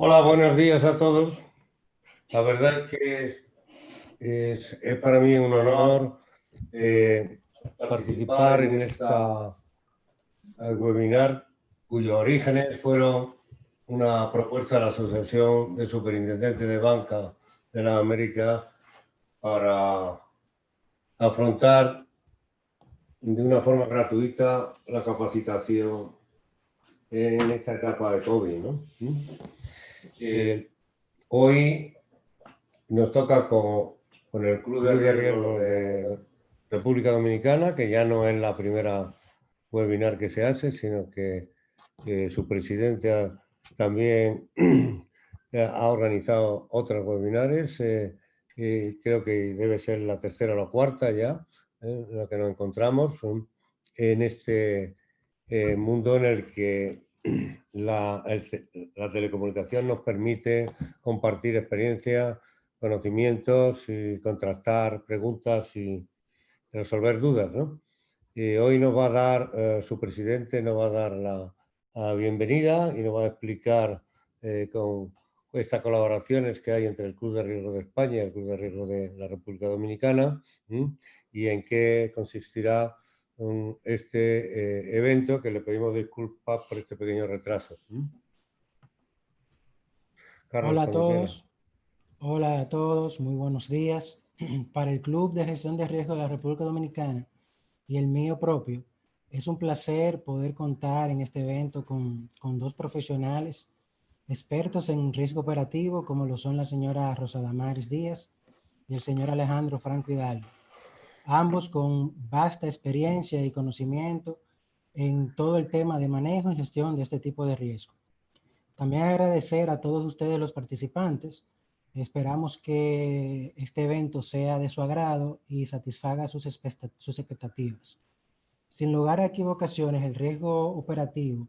Hola, buenos días a todos. La verdad es que es para mí un honor eh, participar en esta webinar cuyos orígenes fueron una propuesta de la Asociación de Superintendentes de Banca de la América para afrontar de una forma gratuita la capacitación en esta etapa de COVID, ¿no? Hoy nos toca con el Club de Riesgo de República Dominicana, que ya no es la primera webinar que se hace, sino que su presidente también ha organizado otros webinares. Creo que debe ser la tercera o la cuarta ya, en la que nos encontramos en este mundo en el que la telecomunicación nos permite compartir experiencias, conocimientos y contrastar preguntas y resolver dudas, ¿no? Y hoy nos va a dar, su presidente nos va a dar la bienvenida y nos va a explicar con estas colaboraciones que hay entre el Club de Riesgo de España y el Club de Riesgo de la República Dominicana, y en qué consistirá este evento, que le pedimos disculpas por este pequeño retraso. Carlos, Hola a cuando quieras. todos, hola a todos, muy buenos días. Para el Club de Gestión de Riesgo de la República Dominicana y el mío propio, es un placer poder contar en este evento con dos profesionales expertos en riesgo operativo, como lo son la señora Rosa Damaris Díaz y el señor Alejandro Franco Hidalgo, ambos con vasta experiencia y conocimiento en todo el tema de manejo y gestión de este tipo de riesgo. También agradecer a todos ustedes los participantes. Esperamos que este evento sea de su agrado y satisfaga sus expectativas. Sin lugar a equivocaciones, el riesgo operativo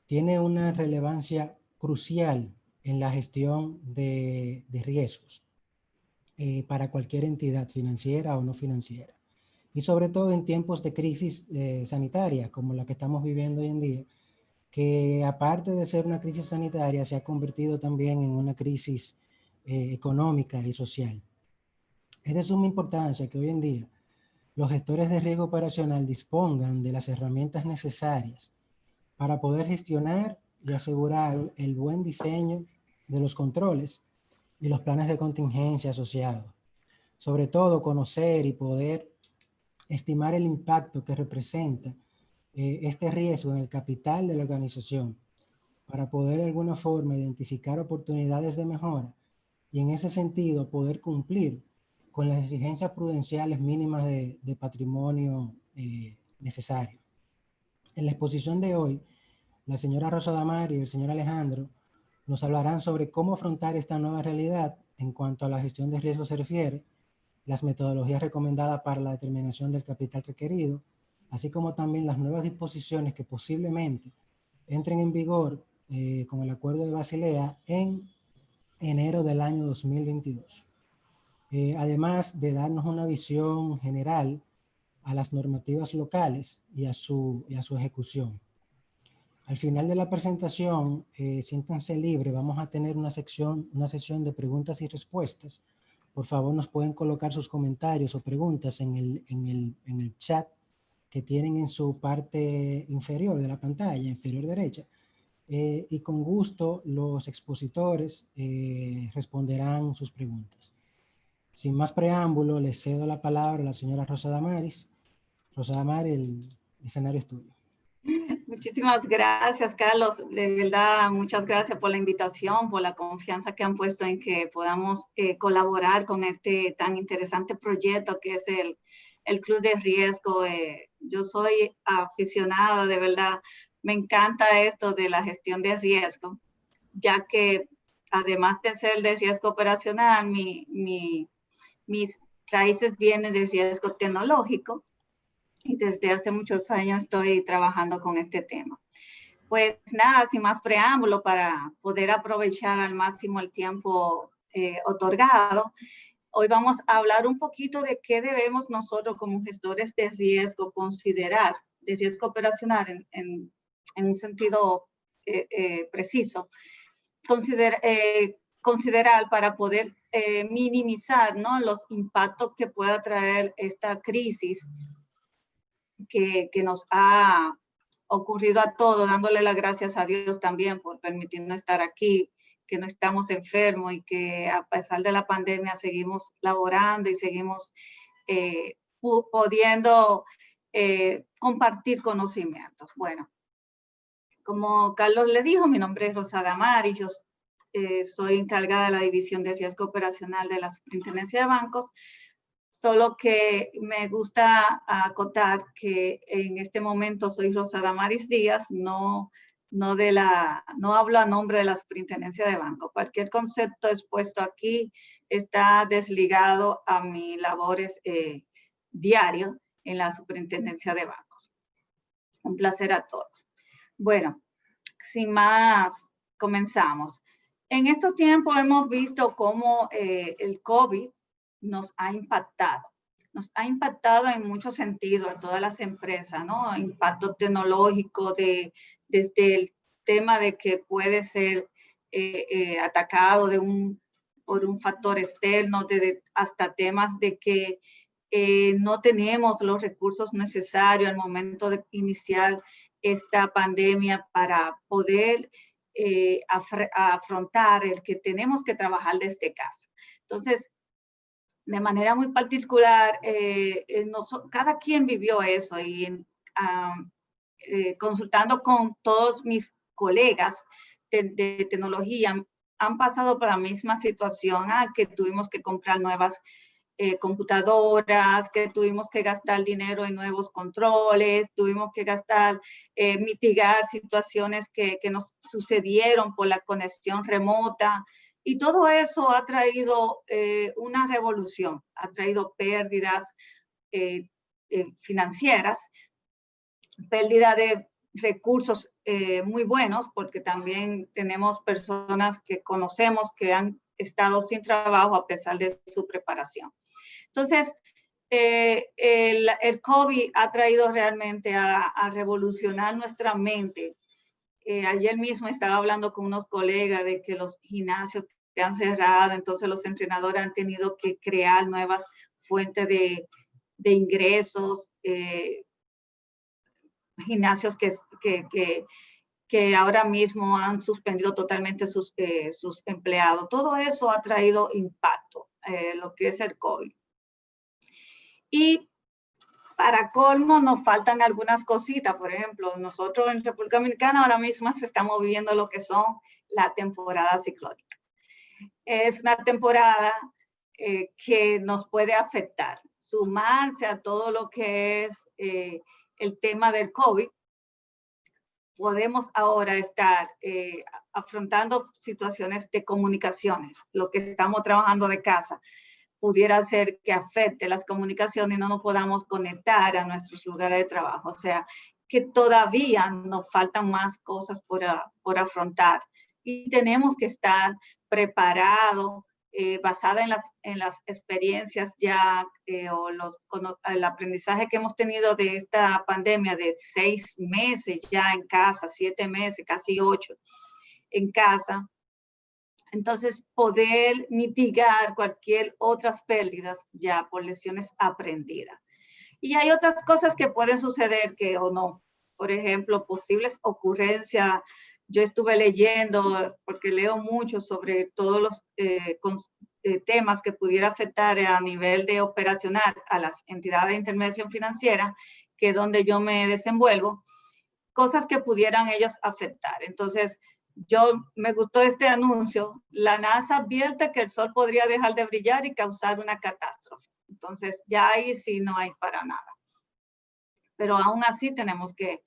tiene una relevancia crucial en la gestión de riesgos para cualquier entidad financiera o no financiera. Y sobre todo en tiempos de crisis sanitaria como la que estamos viviendo hoy en día, que aparte de ser una crisis sanitaria, se ha convertido también en una crisis económica y social. Es de suma importancia que hoy en día los gestores de riesgo operacional dispongan de las herramientas necesarias para poder gestionar y asegurar el buen diseño de los controles y los planes de contingencia asociados. Sobre todo, conocer y poder estimar el impacto que representa este riesgo en el capital de la organización, para poder de alguna forma identificar oportunidades de mejora y en ese sentido poder cumplir con las exigencias prudenciales mínimas de patrimonio necesario. En la exposición de hoy, la señora Rosa Damaris y el señor Alejandro nos hablarán sobre cómo afrontar esta nueva realidad en cuanto a la gestión de riesgo se refiere, las metodologías recomendadas para la determinación del capital requerido, así como también las nuevas disposiciones que posiblemente entren en vigor con el Acuerdo de Basilea en enero del año 2022. Además de darnos una visión general a las normativas locales y a su ejecución. Al final de la presentación, siéntanse libres, vamos a tener una sesión de preguntas y respuestas. Por favor, nos pueden colocar sus comentarios o preguntas en el chat que tienen en su parte inferior de la pantalla, inferior derecha. Y con gusto los expositores responderán sus preguntas. Sin más preámbulo, le cedo la palabra a la señora Rosa Damaris. Rosa Damaris, el escenario es tuyo. Muchísimas gracias, Carlos. De verdad, muchas gracias por la invitación, por la confianza que han puesto en que podamos colaborar con este tan interesante proyecto que es el Club de Riesgo. Yo soy aficionada, de verdad. Me encanta esto de la gestión de riesgo, ya que además de ser de riesgo operacional, mis raíces vienen del riesgo tecnológico. Y desde hace muchos años estoy trabajando con este tema. Pues nada, sin más preámbulo, para poder aprovechar al máximo el tiempo otorgado, hoy vamos a hablar un poquito de qué debemos nosotros como gestores de riesgo considerar, de riesgo operacional en un sentido preciso, considerar para poder minimizar, ¿no?, los impactos que pueda traer esta crisis que nos ha ocurrido a todos, dándole las gracias a Dios también por permitirnos estar aquí, que no estamos enfermos y que a pesar de la pandemia seguimos laborando y seguimos pudiendo compartir conocimientos. Bueno, como Carlos le dijo, mi nombre es Rosada Amar y yo soy encargada de la División de Riesgo Operacional de la Superintendencia de Bancos, solo que me gusta acotar que en este momento soy Rosada Amaris Díaz, no hablo a nombre de la Superintendencia de Bancos. Cualquier concepto expuesto aquí está desligado a mis labores diario en la Superintendencia de Bancos. Un placer a todos. Bueno, sin más, comenzamos. En estos tiempos hemos visto cómo el COVID nos ha impactado. Nos ha impactado en muchos sentidos a todas las empresas, ¿no? Impacto tecnológico desde el tema de que puede ser atacado por un factor externo, hasta temas de que no tenemos los recursos necesarios al momento de iniciar esta pandemia para poder afrontar el que tenemos que trabajar desde casa. Entonces, de manera muy particular, cada quien vivió eso y consultando con todos mis colegas de tecnología, han pasado por la misma situación, que tuvimos que comprar nuevas computadoras, que tuvimos que gastar dinero en nuevos controles, tuvimos que mitigar situaciones que nos sucedieron por la conexión remota. Y todo eso ha traído una revolución, ha traído pérdidas financieras, pérdida de recursos muy buenos, porque también tenemos personas que conocemos que han estado sin trabajo a pesar de su preparación. Entonces, el COVID ha traído realmente a revolucionar nuestra mente. Ayer mismo estaba hablando con unos colegas de que los gimnasios que han cerrado, entonces los entrenadores han tenido que crear nuevas fuentes de ingresos, gimnasios que ahora mismo han suspendido totalmente sus empleados. Todo eso ha traído impacto, lo que es el COVID. Y para colmo nos faltan algunas cositas. Por ejemplo, nosotros en República Dominicana ahora mismo estamos viviendo lo que son la temporada ciclónica. Es una temporada que nos puede afectar, sumarse a todo lo que es el tema del COVID. Podemos ahora estar afrontando situaciones de comunicaciones, lo que estamos trabajando de casa. Pudiera ser que afecte las comunicaciones y no nos podamos conectar a nuestros lugares de trabajo. O sea, que todavía nos faltan más cosas por afrontar y tenemos que estar preparados, basada en las experiencias ya o el aprendizaje que hemos tenido de esta pandemia de 6 meses ya en casa, 7 meses, casi 8 en casa. Entonces, poder mitigar cualquier otras pérdidas ya por lecciones aprendidas. Y hay otras cosas que pueden suceder que o no. Por ejemplo, posibles ocurrencias. Yo estuve leyendo, porque leo mucho sobre todos los temas que pudiera afectar a nivel de operacional a las entidades de intermediación financiera, que es donde yo me desenvuelvo, cosas que pudieran ellos afectar. Entonces, me gustó este anuncio. La NASA advierte que el sol podría dejar de brillar y causar una catástrofe. Entonces, ya ahí sí no hay para nada. Pero aún así tenemos que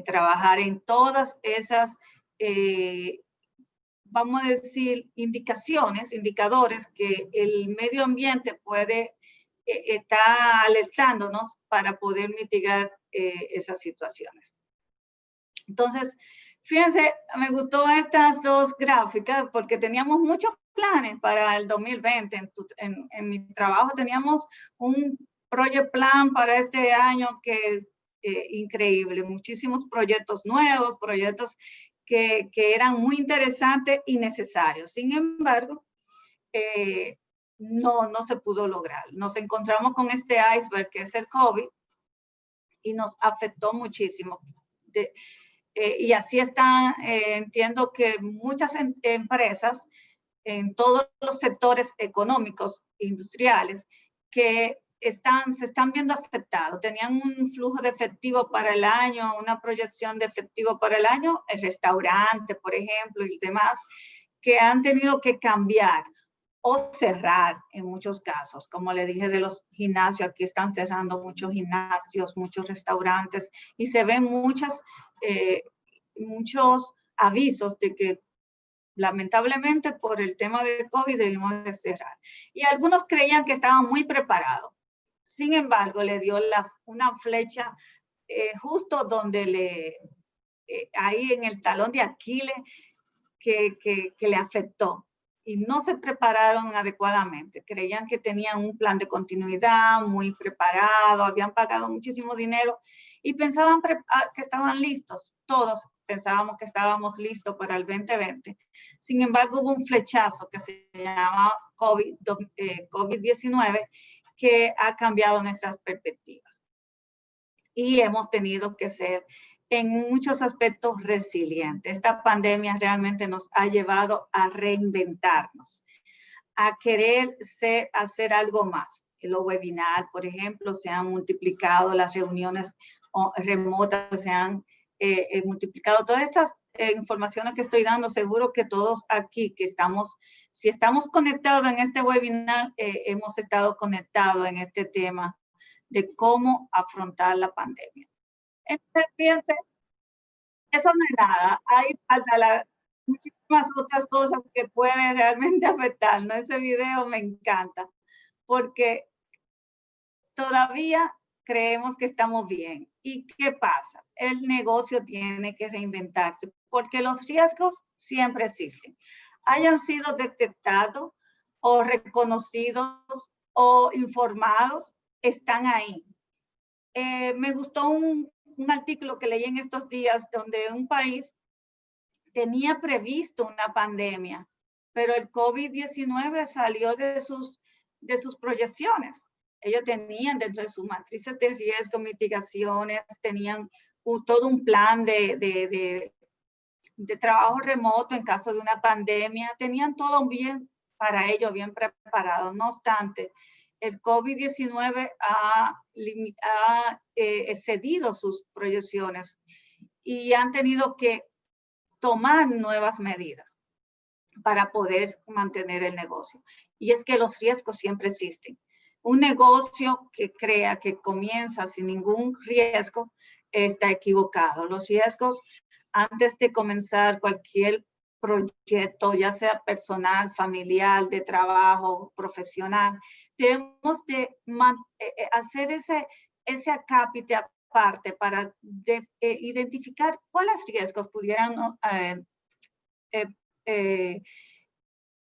trabajar en todas esas, vamos a decir, indicadores que el medio ambiente puede estar alertándonos para poder mitigar esas situaciones. Entonces, fíjense, me gustó estas dos gráficas porque teníamos muchos planes para el 2020. En mi trabajo teníamos un project plan para este año que es increíble. Muchísimos proyectos nuevos, proyectos que eran muy interesantes y necesarios. Sin embargo, no se pudo lograr. Nos encontramos con este iceberg que es el COVID y nos afectó muchísimo. Y así están, entiendo que muchas empresas en todos los sectores económicos, industriales, que se están viendo afectados. Tenían un flujo de efectivo para el año, una proyección de efectivo para el año, el restaurante, por ejemplo, y demás, que han tenido que cambiar o cerrar en muchos casos. Como le dije de los gimnasios, aquí están cerrando muchos gimnasios, muchos restaurantes, y se ven muchos avisos de que lamentablemente por el tema de COVID debimos de cerrar. Y algunos creían que estaban muy preparados. Sin embargo, le dio una flecha justo donde ahí en el talón de Aquiles que le afectó. Y no se prepararon adecuadamente. Creían que tenían un plan de continuidad muy preparado, habían pagado muchísimo dinero y pensaban que estaban listos. Todos pensábamos que estábamos listos para el 2020. Sin embargo, hubo un flechazo que se llama COVID-19 que ha cambiado nuestras perspectivas. Y hemos tenido que ser en muchos aspectos resilientes. Esta pandemia realmente nos ha llevado a reinventarnos, a querer hacer algo más. En los webinars, por ejemplo, se han multiplicado, las reuniones remotas se han multiplicado. Todas estas informaciones que estoy dando, seguro que todos aquí que estamos, si estamos conectados en este webinar, hemos estado conectados en este tema de cómo afrontar la pandemia. Entonces, fíjense, eso no es nada. Hay muchísimas otras cosas que pueden realmente afectarnos. Ese video me encanta porque todavía creemos que estamos bien. ¿Y qué pasa? El negocio tiene que reinventarse porque los riesgos siempre existen. Hayan sido detectados o reconocidos o informados, están ahí. Me gustó un artículo que leí en estos días donde un país tenía previsto una pandemia, pero el COVID-19 salió de sus proyecciones. Ellos tenían dentro de sus matrices de riesgo, mitigaciones, tenían todo un plan de trabajo remoto en caso de una pandemia, tenían todo bien para ello, bien preparado. No obstante, el COVID-19 ha excedido sus proyecciones y han tenido que tomar nuevas medidas para poder mantener el negocio. Y es que los riesgos siempre existen. Un negocio que crea que comienza sin ningún riesgo está equivocado. Los riesgos antes de comenzar cualquier proyecto, ya sea personal, familiar, de trabajo, profesional, debemos de hacer ese acápite aparte para identificar cuáles riesgos pudieran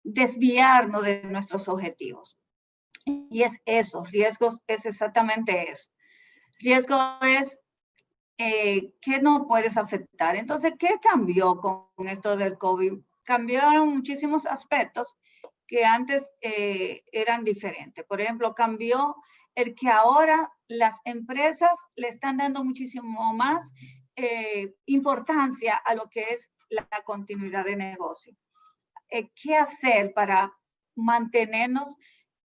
desviarnos de nuestros objetivos. Y es eso, riesgos es exactamente eso. Riesgo es ¿qué no puedes afectar? Entonces, ¿qué cambió con esto del COVID? Cambiaron muchísimos aspectos que antes eran diferentes. Por ejemplo, cambió el que ahora las empresas le están dando muchísimo más importancia a lo que es la continuidad de negocio. ¿Qué hacer para mantenernos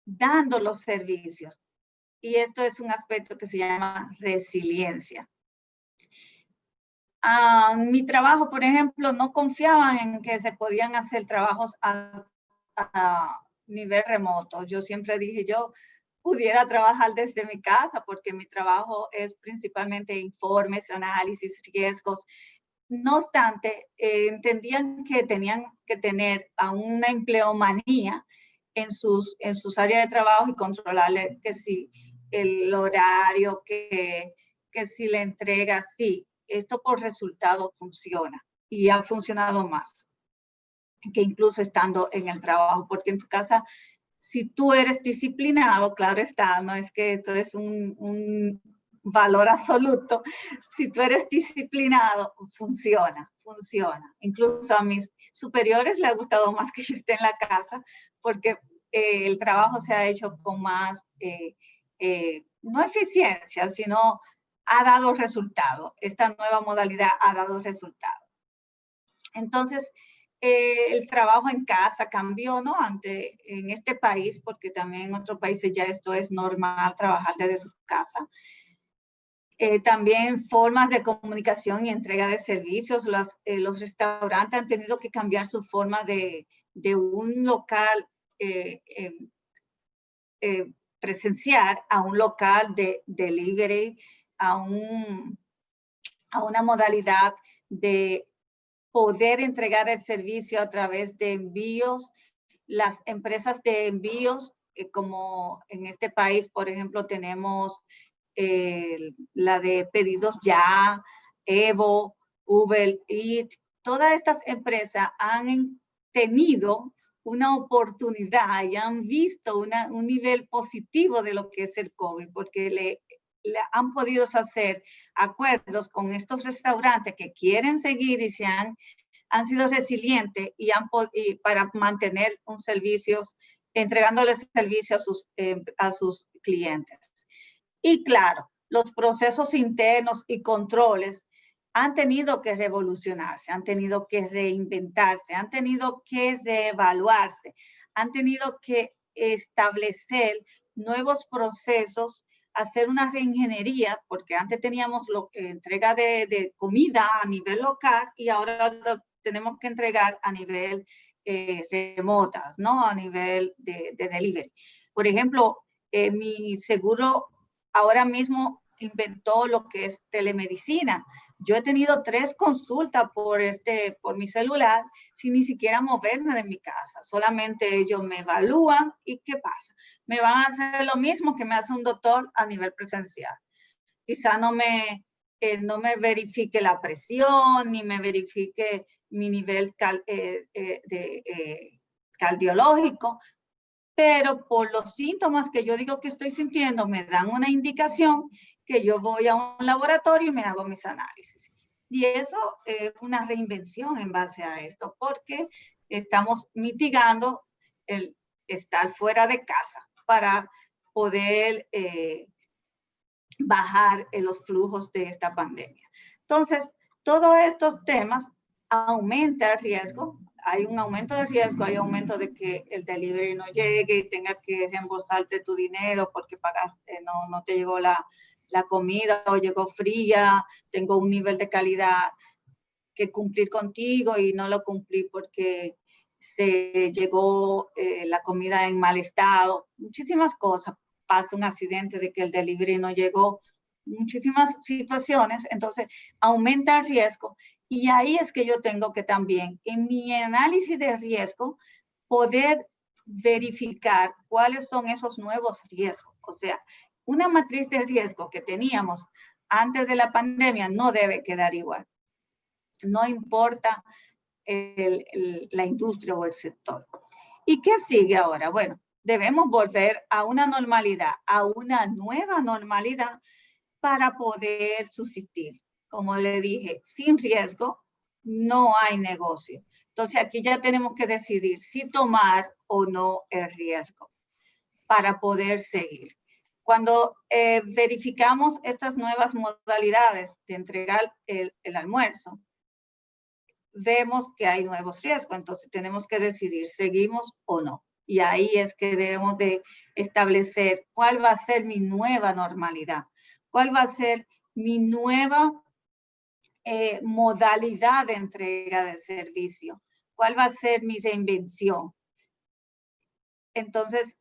dando los servicios? Y esto es un aspecto que se llama resiliencia. Mi trabajo, por ejemplo, no confiaban en que se podían hacer trabajos a nivel remoto. Yo siempre dije, yo pudiera trabajar desde mi casa porque mi trabajo es principalmente informes, análisis, riesgos. No obstante, entendían que tenían que tener a una empleomanía en sus áreas de trabajo y controlarle que si el horario, que si la entrega, sí. Esto por resultado funciona y ha funcionado más que incluso estando en el trabajo, porque en tu casa, si tú eres disciplinado, claro está, no es que esto es un valor absoluto. Si tú eres disciplinado, funciona. Incluso a mis superiores les ha gustado más que yo esté en la casa, porque el trabajo se ha hecho con más, no eficiencia, sino ha dado resultado. Esta nueva modalidad ha dado resultado. Entonces, el trabajo en casa cambió, ¿no? En este país, porque también en otros países ya esto es normal, trabajar desde su casa. También formas de comunicación y entrega de servicios. Los restaurantes han tenido que cambiar su forma de un local presencial a un local de delivery, a una modalidad de poder entregar el servicio a través de envíos. Las empresas de envíos, como en este país, por ejemplo, tenemos la de Pedidos Ya, Evo, Uber Eats. Todas estas empresas han tenido una oportunidad y han visto un nivel positivo de lo que es el COVID, porque le han podido hacer acuerdos con estos restaurantes que quieren seguir y han sido resilientes y para mantener un servicio, entregándoles servicio a sus clientes. Y claro, los procesos internos y controles han tenido que revolucionarse, han tenido que reinventarse, han tenido que reevaluarse, han tenido que establecer nuevos procesos, hacer una reingeniería, porque antes teníamos entrega de comida a nivel local y ahora lo tenemos que entregar a nivel remotas, ¿no? A nivel de delivery. Por ejemplo, mi seguro ahora mismo inventó lo que es telemedicina. Yo he tenido 3 consultas por mi celular sin ni siquiera moverme de mi casa. Solamente ellos me evalúan y ¿qué pasa? Me van a hacer lo mismo que me hace un doctor a nivel presencial. Quizá no me verifique la presión, ni me verifique mi nivel cardiológico, pero por los síntomas que yo digo que estoy sintiendo, me dan una indicación que yo voy a un laboratorio y me hago mis análisis. Y eso es una reinvención en base a esto, porque estamos mitigando el estar fuera de casa para poder bajar los flujos de esta pandemia. Entonces, todos estos temas aumentan el riesgo. Hay un aumento de riesgo, hay aumento de que el delivery no llegue y tenga que reembolsarte tu dinero porque pagaste, no te llegó la comida o llegó fría, tengo un nivel de calidad que cumplir contigo y no lo cumplí porque se llegó la comida en mal estado. Muchísimas cosas. Pasa un accidente de que el delivery no llegó. Muchísimas situaciones. Entonces, aumenta el riesgo. Y ahí es que yo tengo que también, en mi análisis de riesgo, poder verificar cuáles son esos nuevos riesgos. O sea, una matriz de riesgo que teníamos antes de la pandemia no debe quedar igual. No importa la industria o el sector. ¿Y qué sigue ahora? Bueno, debemos volver a una normalidad, a una nueva normalidad para poder subsistir. Como le dije, sin riesgo no hay negocio. Entonces aquí ya tenemos que decidir si tomar o no el riesgo para poder seguir. Cuando verificamos estas nuevas modalidades de entregar el almuerzo, vemos que hay nuevos riesgos. Entonces tenemos que decidir, ¿seguimos o no? Y ahí es que debemos de establecer cuál va a ser mi nueva normalidad, cuál va a ser mi nueva modalidad de entrega de servicio, cuál va a ser mi reinvención. Entonces,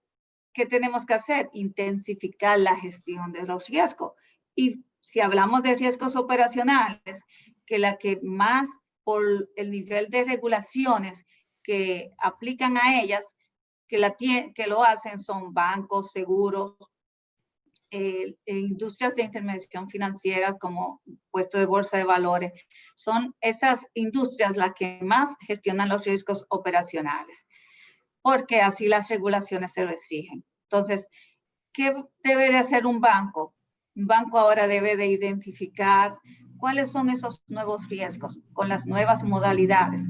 ¿qué tenemos que hacer? Intensificar la gestión de los riesgos. Y si hablamos de riesgos operacionales, que la que más por el nivel de regulaciones que aplican a ellas, que lo hacen son bancos, seguros, industrias de intermediación financiera como puesto de bolsa de valores. Son esas industrias las que más gestionan los riesgos operacionales, porque así las regulaciones se lo exigen. Entonces, ¿qué debe de hacer un banco? Un banco ahora debe de identificar cuáles son esos nuevos riesgos con las nuevas modalidades.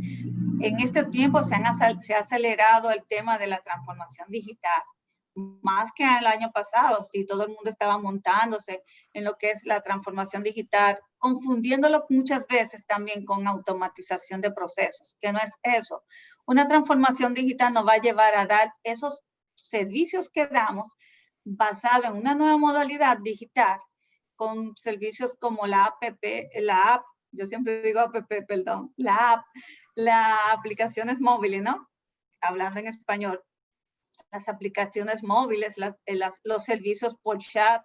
En este tiempo se ha acelerado el tema de la transformación digital, más que el año pasado, sí, todo el mundo estaba montándose en lo que es la transformación digital, confundiéndolo muchas veces también con automatización de procesos, que no es eso. Una transformación digital nos va a llevar a dar esos servicios que damos basado en una nueva modalidad digital, con servicios como la app, yo siempre digo app, perdón, la app, las aplicaciones móviles, ¿no? Hablando en español, las aplicaciones móviles, los servicios por chat,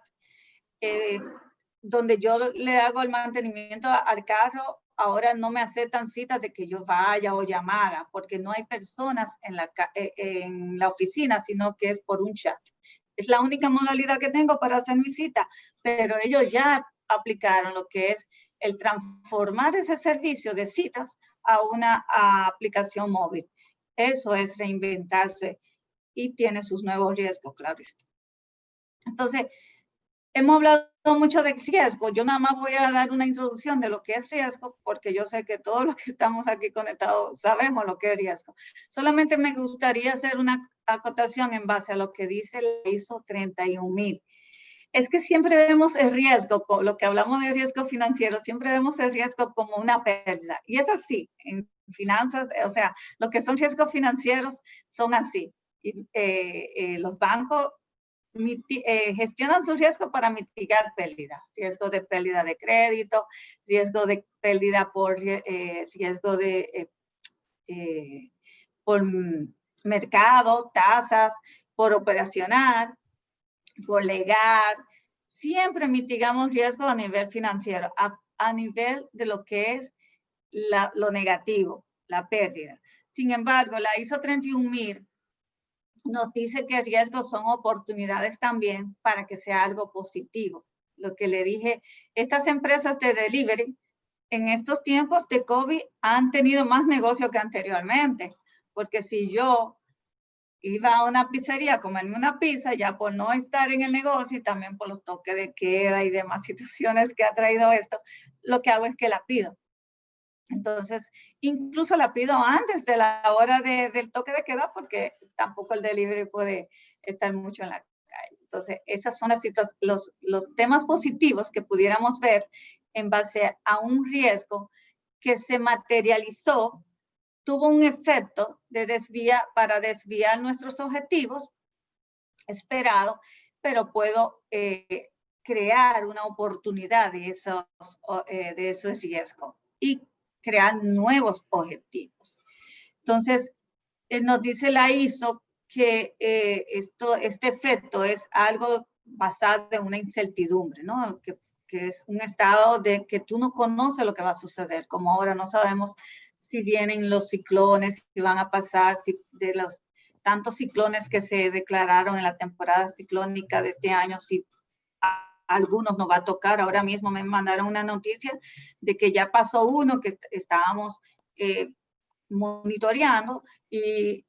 donde yo le hago el mantenimiento al carro, ahora no me aceptan citas de que yo vaya o llamada, porque no hay personas en la oficina, sino que es por un chat. Es la única modalidad que tengo para hacer mi cita, pero ellos ya aplicaron lo que es el transformar ese servicio de citas a una aplicación móvil. Eso es reinventarse y tiene sus nuevos riesgos, claro está. Entonces, hemos hablado mucho de riesgo. Yo nada más voy a dar una introducción de lo que es riesgo, porque yo sé que todos los que estamos aquí conectados sabemos lo que es riesgo. Solamente me gustaría hacer una acotación en base a lo que dice la ISO 31000. Es que siempre vemos el riesgo, lo que hablamos de riesgo financiero, siempre vemos el riesgo como una pérdida. Y es así, en finanzas, o sea, lo que son riesgos financieros son así. Y, los bancos gestionan su riesgo para mitigar pérdida, riesgo de pérdida de crédito, riesgo de pérdida por riesgo de por mercado, tasas, por operacional, por legal. Siempre mitigamos riesgo a nivel financiero, a nivel de lo que es lo negativo, la pérdida. Sin embargo, la ISO 31000 nos dice que riesgos son oportunidades también para que sea algo positivo. Lo que le dije, estas empresas de delivery en estos tiempos de COVID han tenido más negocio que anteriormente, porque si yo iba a una pizzería a comerme una pizza, ya por no estar en el negocio y también por los toques de queda y demás situaciones que ha traído esto, lo que hago es que la pido. Entonces, incluso la pido antes de la hora del toque de queda porque tampoco el delivery puede estar mucho en la calle. Entonces, esas son los temas positivos que pudiéramos ver en base a un riesgo que se materializó, tuvo un efecto para desviar nuestros objetivos esperados, pero puedo crear una oportunidad de esos riesgos y crear nuevos objetivos. Entonces, nos dice la ISO que este efecto es algo basado en una incertidumbre, ¿no? Que es un estado de que tú no conoces lo que va a suceder, como ahora no sabemos si vienen los ciclones, si van a pasar, si de los tantos ciclones que se declararon en la temporada ciclónica de este año, si algunos nos va a tocar. Ahora mismo me mandaron una noticia de que ya pasó uno que estábamos monitoreando y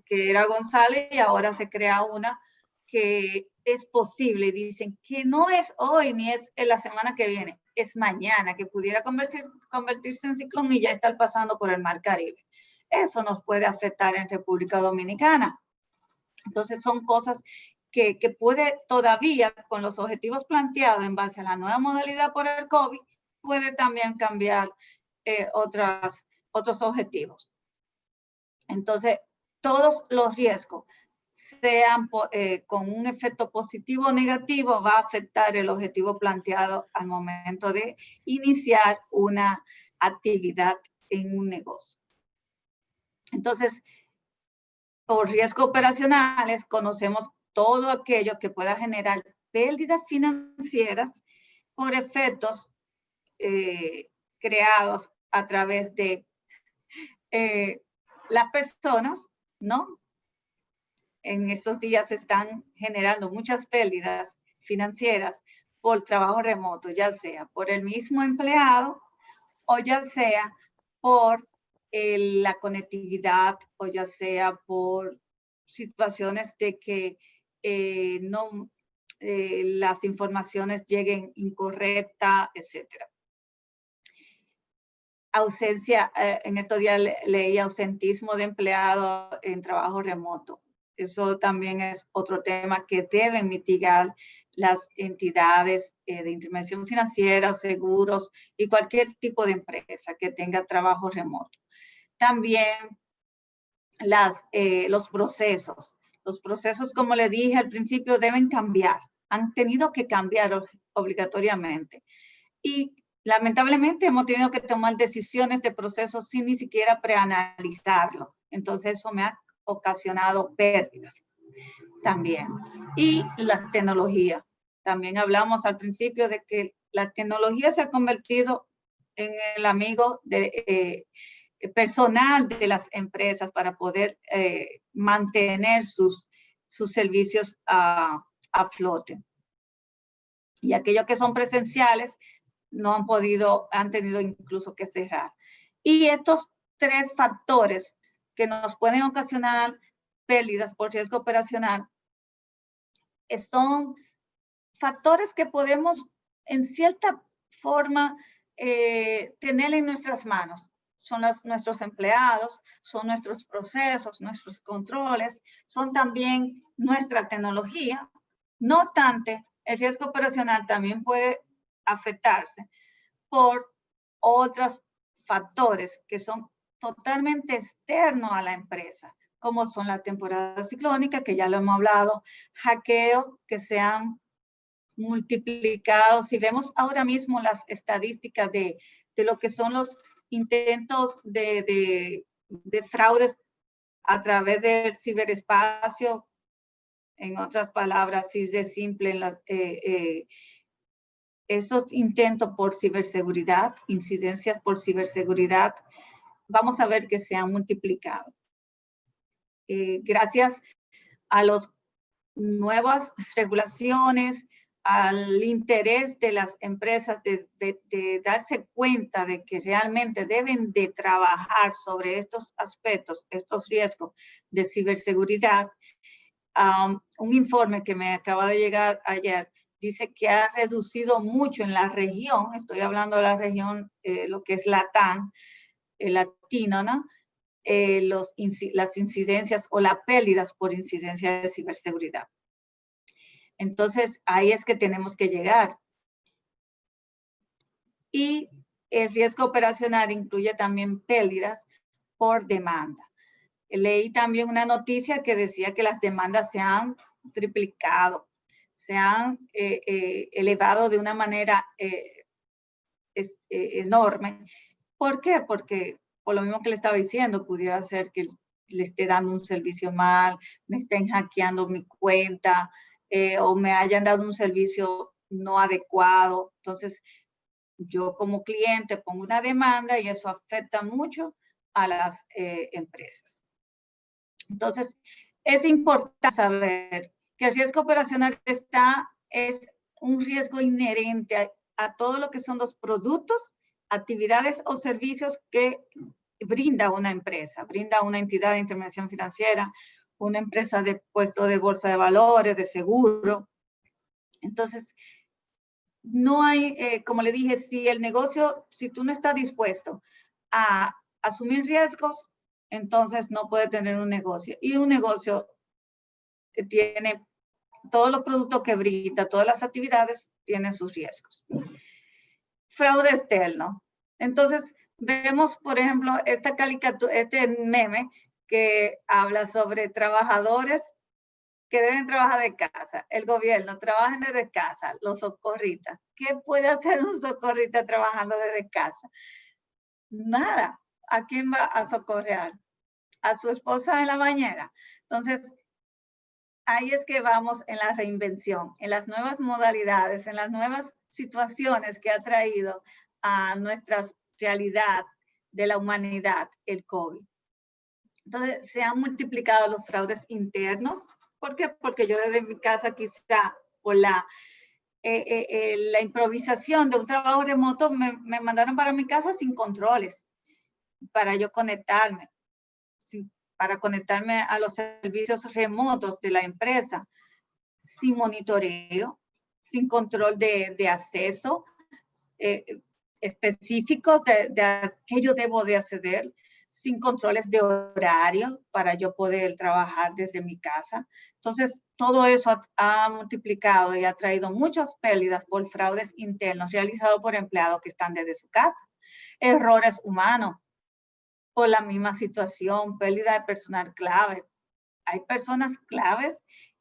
que era González, y ahora se crea una que es posible. Dicen que no es hoy ni es en la semana que viene, es mañana, que pudiera convertirse en ciclón y ya estar pasando por el Mar Caribe. Eso nos puede afectar en República Dominicana. Entonces son cosas que puede todavía, con los objetivos planteados en base a la nueva modalidad por el COVID, puede también cambiar otros objetivos. Entonces, todos los riesgos, sean con un efecto positivo o negativo, va a afectar el objetivo planteado al momento de iniciar una actividad en un negocio. Entonces, por riesgos operacionales, conocemos todo aquello que pueda generar pérdidas financieras por efectos creados a través de las personas, ¿no? En estos días se están generando muchas pérdidas financieras por trabajo remoto, ya sea por el mismo empleado o ya sea por la conectividad o ya sea por situaciones de que las informaciones lleguen incorrectas, etcétera. Ausencia, en estos días leí ausentismo de empleados en trabajo remoto. Eso también es otro tema que deben mitigar las entidades de intervención financiera, seguros y cualquier tipo de empresa que tenga trabajo remoto. También los procesos. Los procesos, como le dije al principio, deben cambiar. Han tenido que cambiar obligatoriamente. Y lamentablemente hemos tenido que tomar decisiones de procesos sin ni siquiera preanalizarlo. Entonces eso me ha ocasionado pérdidas también. Y la tecnología. También hablamos al principio de que la tecnología se ha convertido en el amigo personal de las empresas para poder mantener sus servicios a flote. Y aquellos que son presenciales no han tenido incluso que cerrar. Y estos 3 factores que nos pueden ocasionar pérdidas por riesgo operacional son factores que podemos en cierta forma tener en nuestras manos. Son nuestros empleados, son nuestros procesos, nuestros controles, son también nuestra tecnología. No obstante, el riesgo operacional también puede afectarse por otros factores que son totalmente externos a la empresa, como son la temporada ciclónica, que ya lo hemos hablado, hackeo que se han multiplicado. Si vemos ahora mismo las estadísticas de lo que son los intentos de fraude a través del ciberespacio, en otras palabras, así de simple, esos intentos por ciberseguridad, incidencias por ciberseguridad, vamos a ver que se han multiplicado. Gracias a las nuevas regulaciones, al interés de las empresas de darse cuenta de que realmente deben de trabajar sobre estos aspectos, estos riesgos de ciberseguridad. Un informe que me acaba de llegar ayer dice que ha reducido mucho en la región, estoy hablando de la región, lo que es LATAM, latino, ¿no? Las incidencias o las pérdidas por incidencia de ciberseguridad. Entonces, ahí es que tenemos que llegar. Y el riesgo operacional incluye también pérdidas por demanda. Leí también una noticia que decía que las demandas se han triplicado, se han elevado de una manera enorme. ¿Por qué? Porque, por lo mismo que le estaba diciendo, pudiera ser que le esté dando un servicio mal, me estén hackeando mi cuenta, o me hayan dado un servicio no adecuado. Entonces, yo como cliente pongo una demanda y eso afecta mucho a las empresas. Entonces, es importante saber que el riesgo operacional es un riesgo inherente a todo lo que son los productos, actividades o servicios que brinda una empresa, brinda una entidad de intervención financiera, una empresa de puesto de bolsa de valores, de seguro. Entonces, no hay, como le dije, si tú no estás dispuesto a asumir riesgos, entonces no puede tener un negocio. Y un negocio que tiene todos los productos que brinda, todas las actividades, tienen sus riesgos. Fraude externo. Entonces, vemos, por ejemplo, esta caricatura, este meme que habla sobre trabajadores que deben trabajar de casa. El gobierno trabaja desde casa, los socorristas. ¿Qué puede hacer un socorrista trabajando desde casa? Nada. ¿A quién va a socorrer? A su esposa en la bañera. Entonces, ahí es que vamos en la reinvención, en las nuevas modalidades, en las nuevas situaciones que ha traído a nuestra realidad de la humanidad el COVID. Entonces, se han multiplicado los fraudes internos. ¿Por qué? Porque yo desde mi casa, quizá por la improvisación de un trabajo remoto, me mandaron para mi casa sin controles, para yo conectarme, para conectarme a los servicios remotos de la empresa. sin monitoreo, sin control de acceso específicos de a qué yo debo de acceder, sin controles de horario para yo poder trabajar desde mi casa. Entonces, todo eso ha multiplicado y ha traído muchas pérdidas por fraudes internos realizados por empleados que están desde su casa. Errores humanos por la misma situación, pérdida de personal clave. Hay personas claves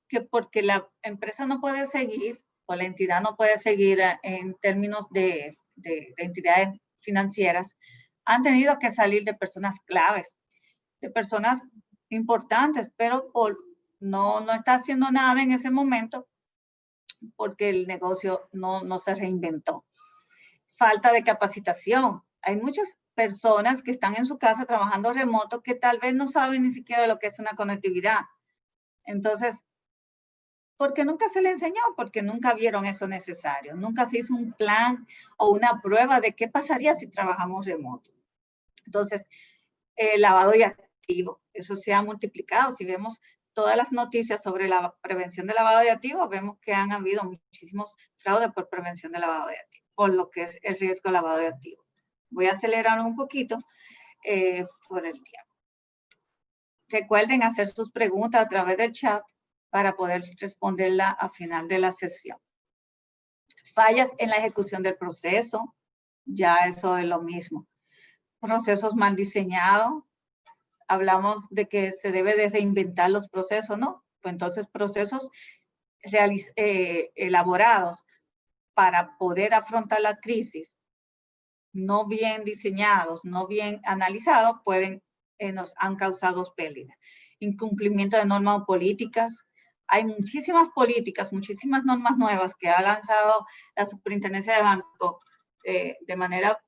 que porque la empresa no puede seguir o la entidad no puede seguir en términos de entidades financieras, han tenido que salir de personas claves, de personas importantes, pero no está haciendo nada en ese momento porque el negocio no se reinventó. Falta de capacitación. Hay muchas personas que están en su casa trabajando remoto que tal vez no saben ni siquiera lo que es una conectividad. Entonces, porque nunca se le enseñó, porque nunca vieron eso necesario. Nunca se hizo un plan o una prueba de qué pasaría si trabajamos remoto. Entonces, lavado de activos, eso se ha multiplicado. Si vemos todas las noticias sobre la prevención de lavado de activos, vemos que han habido muchísimos fraudes por prevención de lavado de activos, por lo que es el riesgo de lavado de activos. Voy a acelerar un poquito por el tiempo. Recuerden hacer sus preguntas a través del chat para poder responderla al final de la sesión. Fallas en la ejecución del proceso, ya eso es lo mismo. Procesos mal diseñados, hablamos de que se debe de reinventar los procesos, ¿no? Pues entonces procesos elaborados para poder afrontar la crisis, no bien diseñados, no bien analizados, nos han causado pérdidas. Incumplimiento de normas o políticas. Hay muchísimas políticas, muchísimas normas nuevas que ha lanzado la Superintendencia de Banco. De manera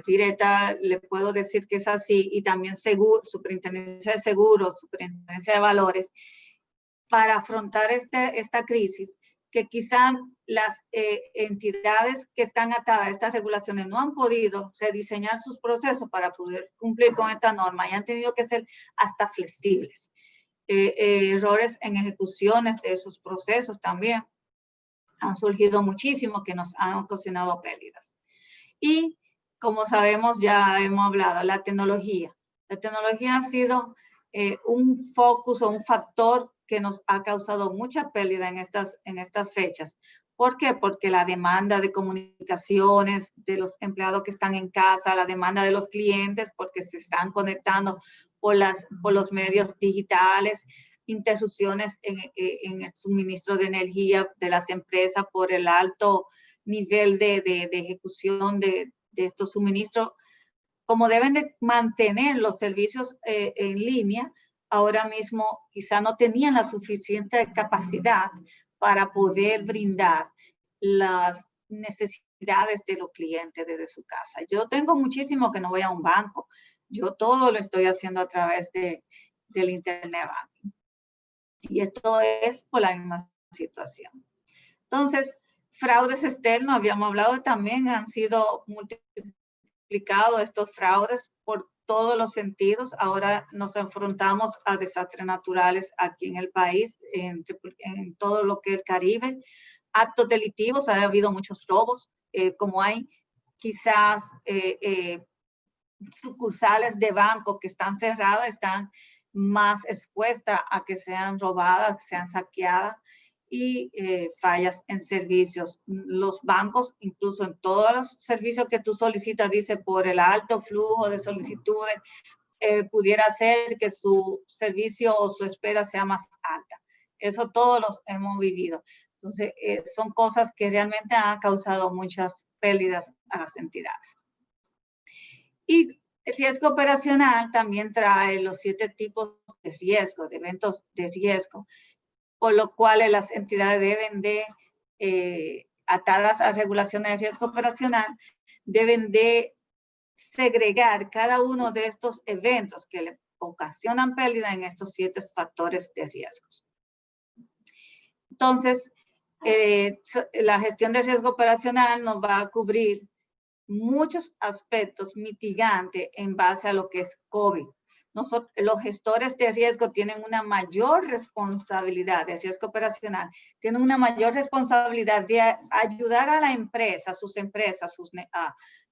directa le puedo decir que es así, y también Superintendencia de Seguros, Superintendencia de Valores, para afrontar esta crisis, que quizá las entidades que están atadas a estas regulaciones no han podido rediseñar sus procesos para poder cumplir con esta norma y han tenido que ser hasta flexibles. Errores en ejecuciones de esos procesos también han surgido muchísimo que nos han ocasionado pérdidas. Y como sabemos, ya hemos hablado, la tecnología. La tecnología ha sido un focus o un factor que nos ha causado mucha pérdida en estas fechas. ¿Por qué? Porque la demanda de comunicaciones de los empleados que están en casa, la demanda de los clientes porque se están conectando por los medios digitales, interrupciones en el suministro de energía de las empresas por el alto nivel de ejecución de estos suministros, como deben de mantener los servicios en línea, ahora mismo quizá no tenían la suficiente capacidad para poder brindar las necesidades de los clientes desde su casa. Yo tengo muchísimo que no voy a un banco. Yo todo lo estoy haciendo a través del Internet Banking. Y esto es por la misma situación. Entonces, fraudes externos, habíamos hablado también, han sido multiplicados estos fraudes por todos los sentidos. Ahora nos enfrentamos a desastres naturales aquí en el país, en todo lo que es el Caribe. Actos delictivos, ha habido muchos robos, como hay quizás sucursales de banco que están cerradas, están más expuestas a que sean robadas, que sean saqueadas, y fallas en servicios. Los bancos, incluso en todos los servicios que tú solicitas, dice por el alto flujo de solicitudes, pudiera ser que su servicio o su espera sea más alta. Eso todos los hemos vivido. Entonces, son cosas que realmente han causado muchas pérdidas a las entidades. Y el riesgo operacional también trae los 7 tipos de riesgo, de eventos de riesgo, por lo cual las entidades deben de, atadas a regulaciones de riesgo operacional, deben de segregar cada uno de estos eventos que le ocasionan pérdida en estos 7 factores de riesgos. Entonces, la gestión de riesgo operacional nos va a cubrir muchos aspectos mitigantes en base a lo que es COVID. los gestores de riesgo tienen una mayor responsabilidad de riesgo operacional, tienen una mayor responsabilidad de ayudar a la empresa, sus empresas,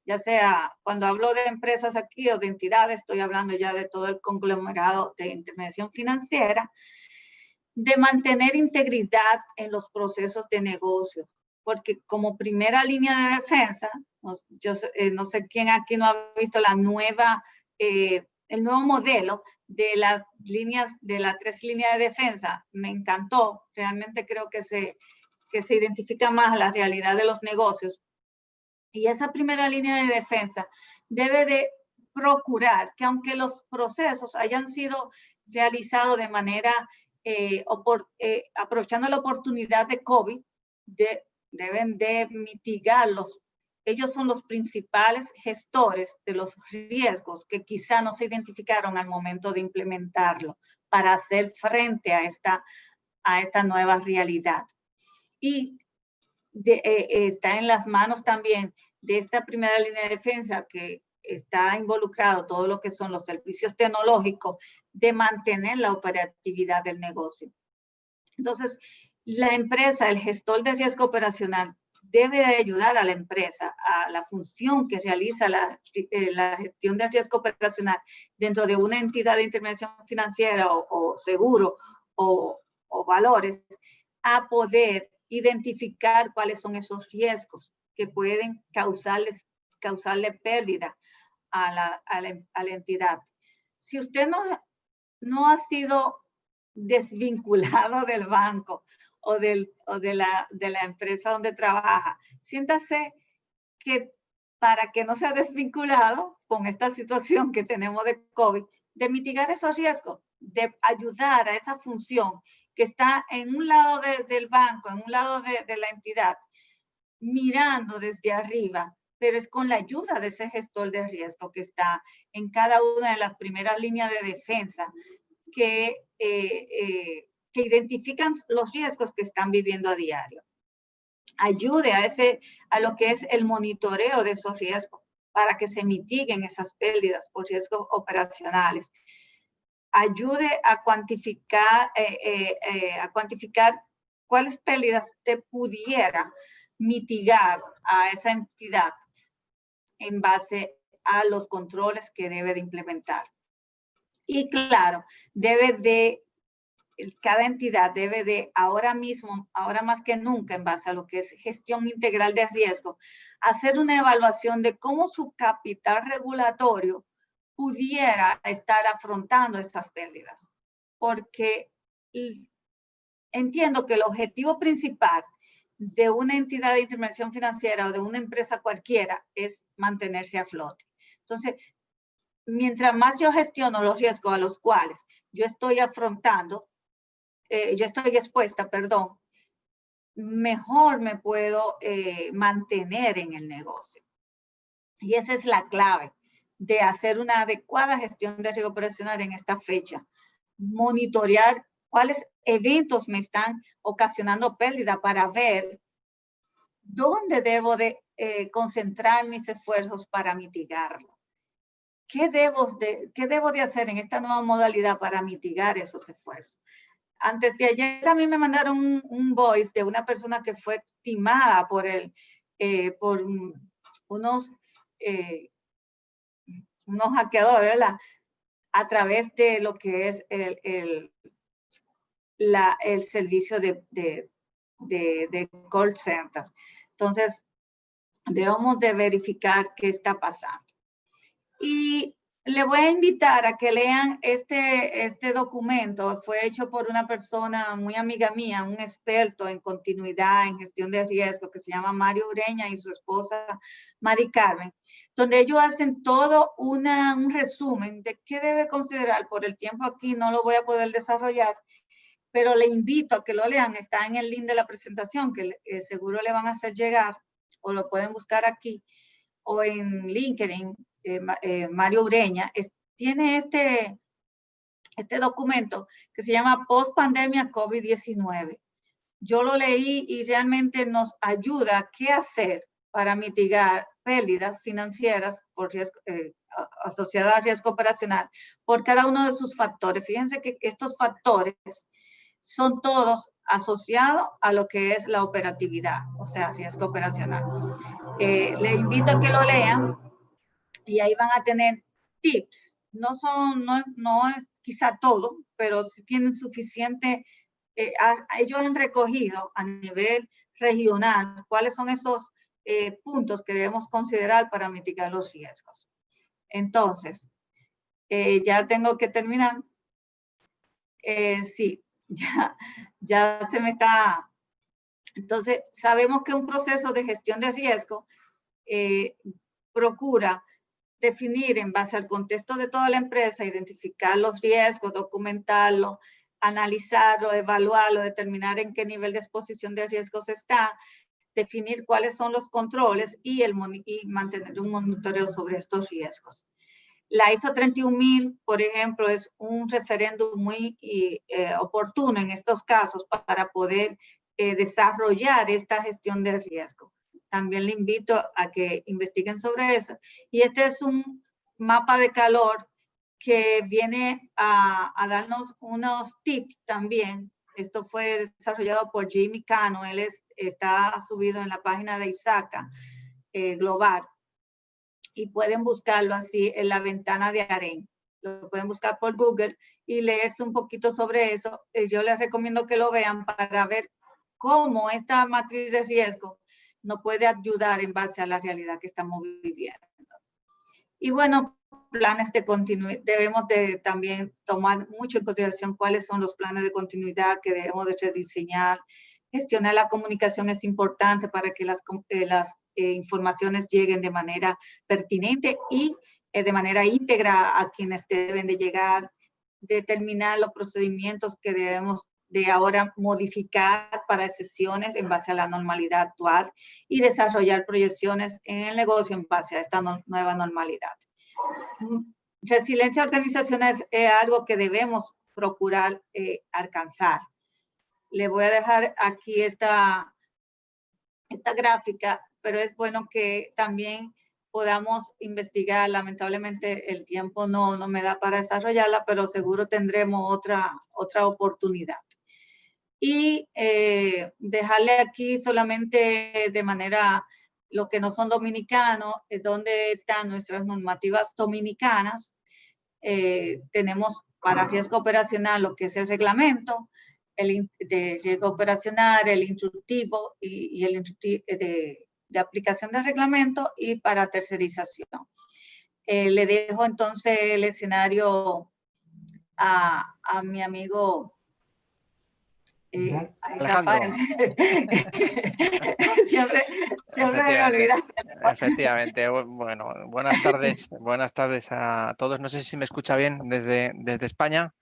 ya sea cuando hablo de empresas aquí o de entidades, estoy hablando ya de todo el conglomerado de intermediación financiera, de mantener integridad en los procesos de negocio, porque como primera línea de defensa, yo no sé quién aquí no ha visto el nuevo modelo de las 3 líneas de defensa. Me encantó, realmente creo que se identifica más la realidad de los negocios. Y esa primera línea de defensa debe de procurar que aunque los procesos hayan sido realizados de manera, aprovechando la oportunidad de COVID, deben de mitigarlos. Ellos son los principales gestores de los riesgos que quizá no se identificaron al momento de implementarlo para hacer frente a esta nueva realidad. Y está en las manos también de esta primera línea de defensa que está involucrado todo lo que son los servicios tecnológicos de mantener la operatividad del negocio. Entonces, la empresa, el gestor de riesgo operacional, debe de ayudar a la empresa a la función que realiza la gestión de riesgo operacional dentro de una entidad de intermediación financiera o seguro o valores, a poder identificar cuáles son esos riesgos que pueden causarle pérdida a la entidad. Si usted no ha sido desvinculado del banco o de la empresa donde trabaja, siéntase que para que no sea desvinculado con esta situación que tenemos de COVID, de mitigar esos riesgos, de ayudar a esa función que está en un lado del banco, en un lado de la entidad, mirando desde arriba, pero es con la ayuda de ese gestor de riesgo que está en cada una de las primeras líneas de defensa que identifican los riesgos que están viviendo a diario. Ayude a lo que es el monitoreo de esos riesgos para que se mitiguen esas pérdidas por riesgos operacionales. Ayude a cuantificar cuáles pérdidas te pudiera mitigar a esa entidad en base a los controles que debe de implementar. Y claro, cada entidad debe de ahora mismo, ahora más que nunca, en base a lo que es gestión integral de riesgo, hacer una evaluación de cómo su capital regulatorio pudiera estar afrontando estas pérdidas. Porque entiendo que el objetivo principal de una entidad de intermediación financiera o de una empresa cualquiera es mantenerse a flote. Entonces, mientras más yo gestiono los riesgos a los cuales yo estoy expuesta, mejor me puedo mantener en el negocio. Y esa es la clave de hacer una adecuada gestión de riesgo operacional en esta fecha. Monitorear cuáles eventos me están ocasionando pérdida para ver dónde debo de concentrar mis esfuerzos para mitigarlo. ¿Qué debo de hacer en esta nueva modalidad para mitigar esos esfuerzos? Antes de ayer a mí me mandaron un voice de una persona que fue timada por unos hackeadores, ¿verdad? A través de lo que es el servicio de call center. Entonces, debemos de verificar qué está pasando. Y le voy a invitar a que lean este documento. Fue hecho por una persona muy amiga mía, un experto en continuidad, en gestión de riesgo, que se llama Mario Ureña, y su esposa Mari Carmen, donde ellos hacen todo un resumen de qué debe considerar. Por el tiempo aquí no lo voy a poder desarrollar, pero le invito a que lo lean. Está en el link de la presentación, que seguro le van a hacer llegar, o lo pueden buscar aquí, o en LinkedIn. Mario Ureña tiene este documento que se llama Post Pandemia COVID-19. Yo lo leí y realmente nos ayuda a qué hacer para mitigar pérdidas financieras por riesgo, asociada al riesgo operacional por cada uno de sus factores. Fíjense que estos factores son todos asociados a lo que es la operatividad, o sea, riesgo operacional. Les invito a que lo lean y ahí van a tener tips. No es quizá todo, pero si tienen suficiente, ellos han recogido a nivel regional cuáles son esos puntos que debemos considerar para mitigar los riesgos. Entonces, ya tengo que terminar. Sí, ya se me está. Entonces, sabemos que un proceso de gestión de riesgo procura definir en base al contexto de toda la empresa, identificar los riesgos, documentarlo, analizarlo, evaluarlo, determinar en qué nivel de exposición de riesgos está, definir cuáles son los controles y mantener un monitoreo sobre estos riesgos. La ISO 31000, por ejemplo, es un referéndum muy oportuno en estos casos para poder desarrollar esta gestión de riesgo. También le invito a que investiguen sobre eso. Y este es un mapa de calor que viene a darnos unos tips también. Esto fue desarrollado por Jimmy Cano. Él está subido en la página de ISACA Global. Y pueden buscarlo así en la ventana de AREN. Lo pueden buscar por Google y leerse un poquito sobre eso. Yo les recomiendo que lo vean para ver cómo esta matriz de riesgo nos puede ayudar en base a la realidad que estamos viviendo. Y bueno, planes de continuidad. Debemos de también tomar mucho en consideración cuáles son los planes de continuidad que debemos de rediseñar. Gestionar la comunicación es importante para que las informaciones lleguen de manera pertinente y de manera íntegra a quienes deben de llegar. Determinar los procedimientos que debemos de ahora modificar para excepciones en base a la normalidad actual y desarrollar proyecciones en el negocio en base a esta nueva normalidad. Resiliencia organizacional es algo que debemos procurar alcanzar. Le voy a dejar aquí esta gráfica, pero es bueno que también podamos investigar. Lamentablemente el tiempo no me da para desarrollarla, pero seguro tendremos otra oportunidad. Y dejarle aquí solamente de manera, lo que no son dominicanos, es donde están nuestras normativas dominicanas. Tenemos para riesgo operacional lo que es el reglamento, de riesgo operacional, el instructivo y el instructivo de aplicación del reglamento y para tercerización. Le dejo entonces el escenario a mi amigo Rafael. siempre me olvida. Efectivamente. Bueno, buenas tardes a todos. No sé si me escucha bien desde España.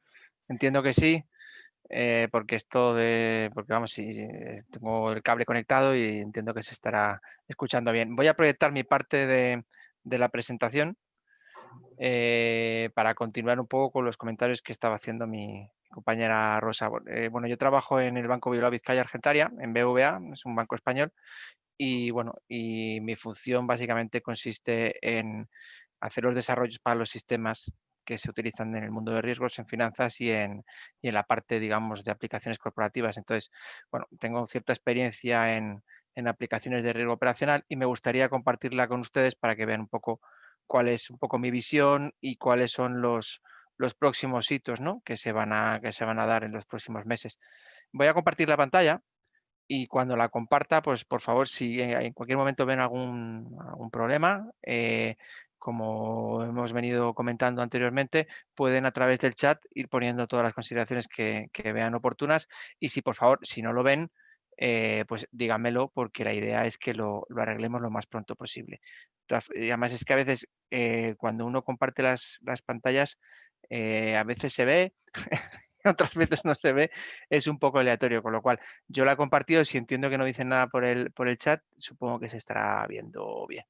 Entiendo que sí. Porque vamos, si tengo el cable conectado y entiendo que se estará escuchando bien. Voy a proyectar mi parte de la presentación para continuar un poco con los comentarios que estaba haciendo mi compañera Rosa. Bueno, yo trabajo en el Banco Bilbao Vizcaya Argentaria, en BVA, es un banco español, y bueno, y mi función básicamente consiste en hacer los desarrollos para los sistemas que se utilizan en el mundo de riesgos, en finanzas y en la parte, digamos, de aplicaciones corporativas. Entonces, bueno, tengo cierta experiencia en aplicaciones de riesgo operacional y me gustaría compartirla con ustedes para que vean un poco cuál es un poco mi visión y cuáles son los próximos hitos, ¿no?, que se van a dar en los próximos meses. Voy a compartir la pantalla. Y cuando la comparta, pues por favor, si en cualquier momento ven algún problema, como hemos venido comentando anteriormente, pueden a través del chat ir poniendo todas las consideraciones que vean oportunas. Y si por favor, si no lo ven, pues díganmelo, porque la idea es que lo arreglemos lo más pronto posible. Y además es que a veces cuando uno comparte las pantallas, a veces se ve otras veces no se ve, es un poco aleatorio, con lo cual yo la he compartido. Si entiendo que no dicen nada por el chat, supongo que se estará viendo bien.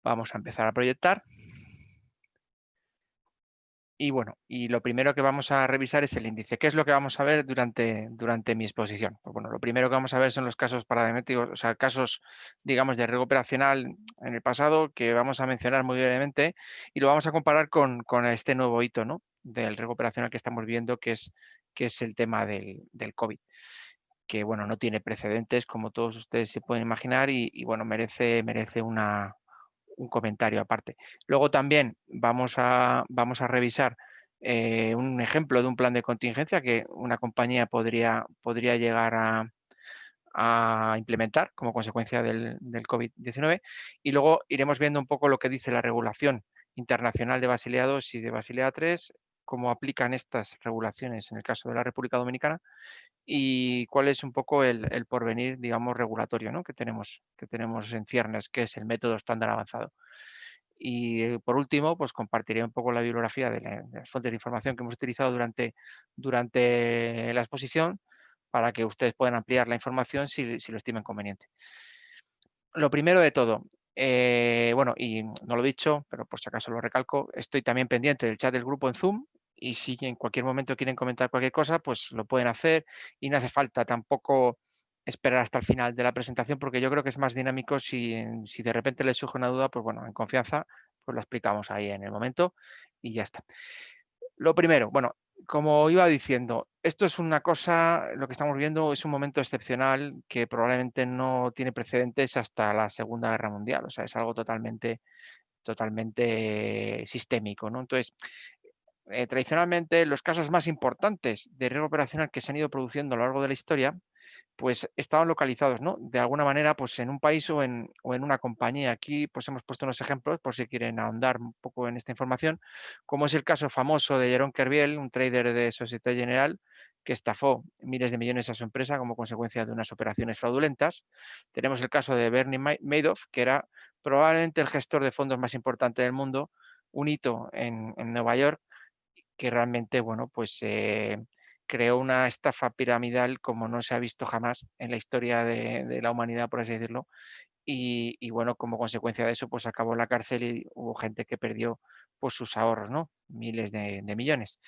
Vamos a empezar a proyectar. Y bueno, y lo primero que vamos a revisar es el índice. ¿Qué es lo que vamos a ver durante mi exposición? Pues bueno, lo primero que vamos a ver son los casos paramétricos, o sea, casos, digamos, de riesgo operacional en el pasado que vamos a mencionar muy brevemente y lo vamos a comparar con este nuevo hito, ¿no?, del riesgo operacional que estamos viendo, que es el tema del COVID, que bueno, no tiene precedentes, como todos ustedes se pueden imaginar, y bueno, merece un comentario aparte. Luego también vamos a revisar un ejemplo de un plan de contingencia que una compañía podría llegar a implementar como consecuencia del COVID-19, y luego iremos viendo un poco lo que dice la regulación internacional de Basilea II y de Basilea III, cómo aplican estas regulaciones en el caso de la República Dominicana y cuál es un poco el porvenir, digamos, regulatorio, ¿no?, que tenemos en ciernes, que es el método estándar avanzado. Y por último, pues compartiré un poco la bibliografía de las fuentes de información que hemos utilizado durante la exposición para que ustedes puedan ampliar la información si lo estimen conveniente. Lo primero de todo, bueno, y no lo he dicho, pero por si acaso lo recalco, estoy también pendiente del chat del grupo en Zoom y si en cualquier momento quieren comentar cualquier cosa, pues lo pueden hacer y no hace falta tampoco esperar hasta el final de la presentación porque yo creo que es más dinámico si de repente les surge una duda, pues bueno, en confianza, pues lo explicamos ahí en el momento y ya está. Lo primero, bueno, como iba diciendo, esto es una cosa, lo que estamos viendo es un momento excepcional que probablemente no tiene precedentes hasta la Segunda Guerra Mundial, o sea, es algo totalmente sistémico, ¿no? Entonces, tradicionalmente, los casos más importantes de riesgo operacional que se han ido produciendo a lo largo de la historia, pues estaban localizados, ¿no?, de alguna manera, pues en un país o en una compañía. Aquí, pues hemos puesto unos ejemplos por si quieren ahondar un poco en esta información, como es el caso famoso de Jerome Kerviel, un trader de Société Générale, que estafó miles de millones a su empresa como consecuencia de unas operaciones fraudulentas. Tenemos el caso de Bernie Madoff, que era probablemente el gestor de fondos más importante del mundo, un hito en Nueva York, que realmente, bueno, pues creó una estafa piramidal como no se ha visto jamás en la historia de la humanidad, por así decirlo, y bueno, como consecuencia de eso, pues acabó en la cárcel y hubo gente que perdió pues sus ahorros, ¿no?, miles de millones.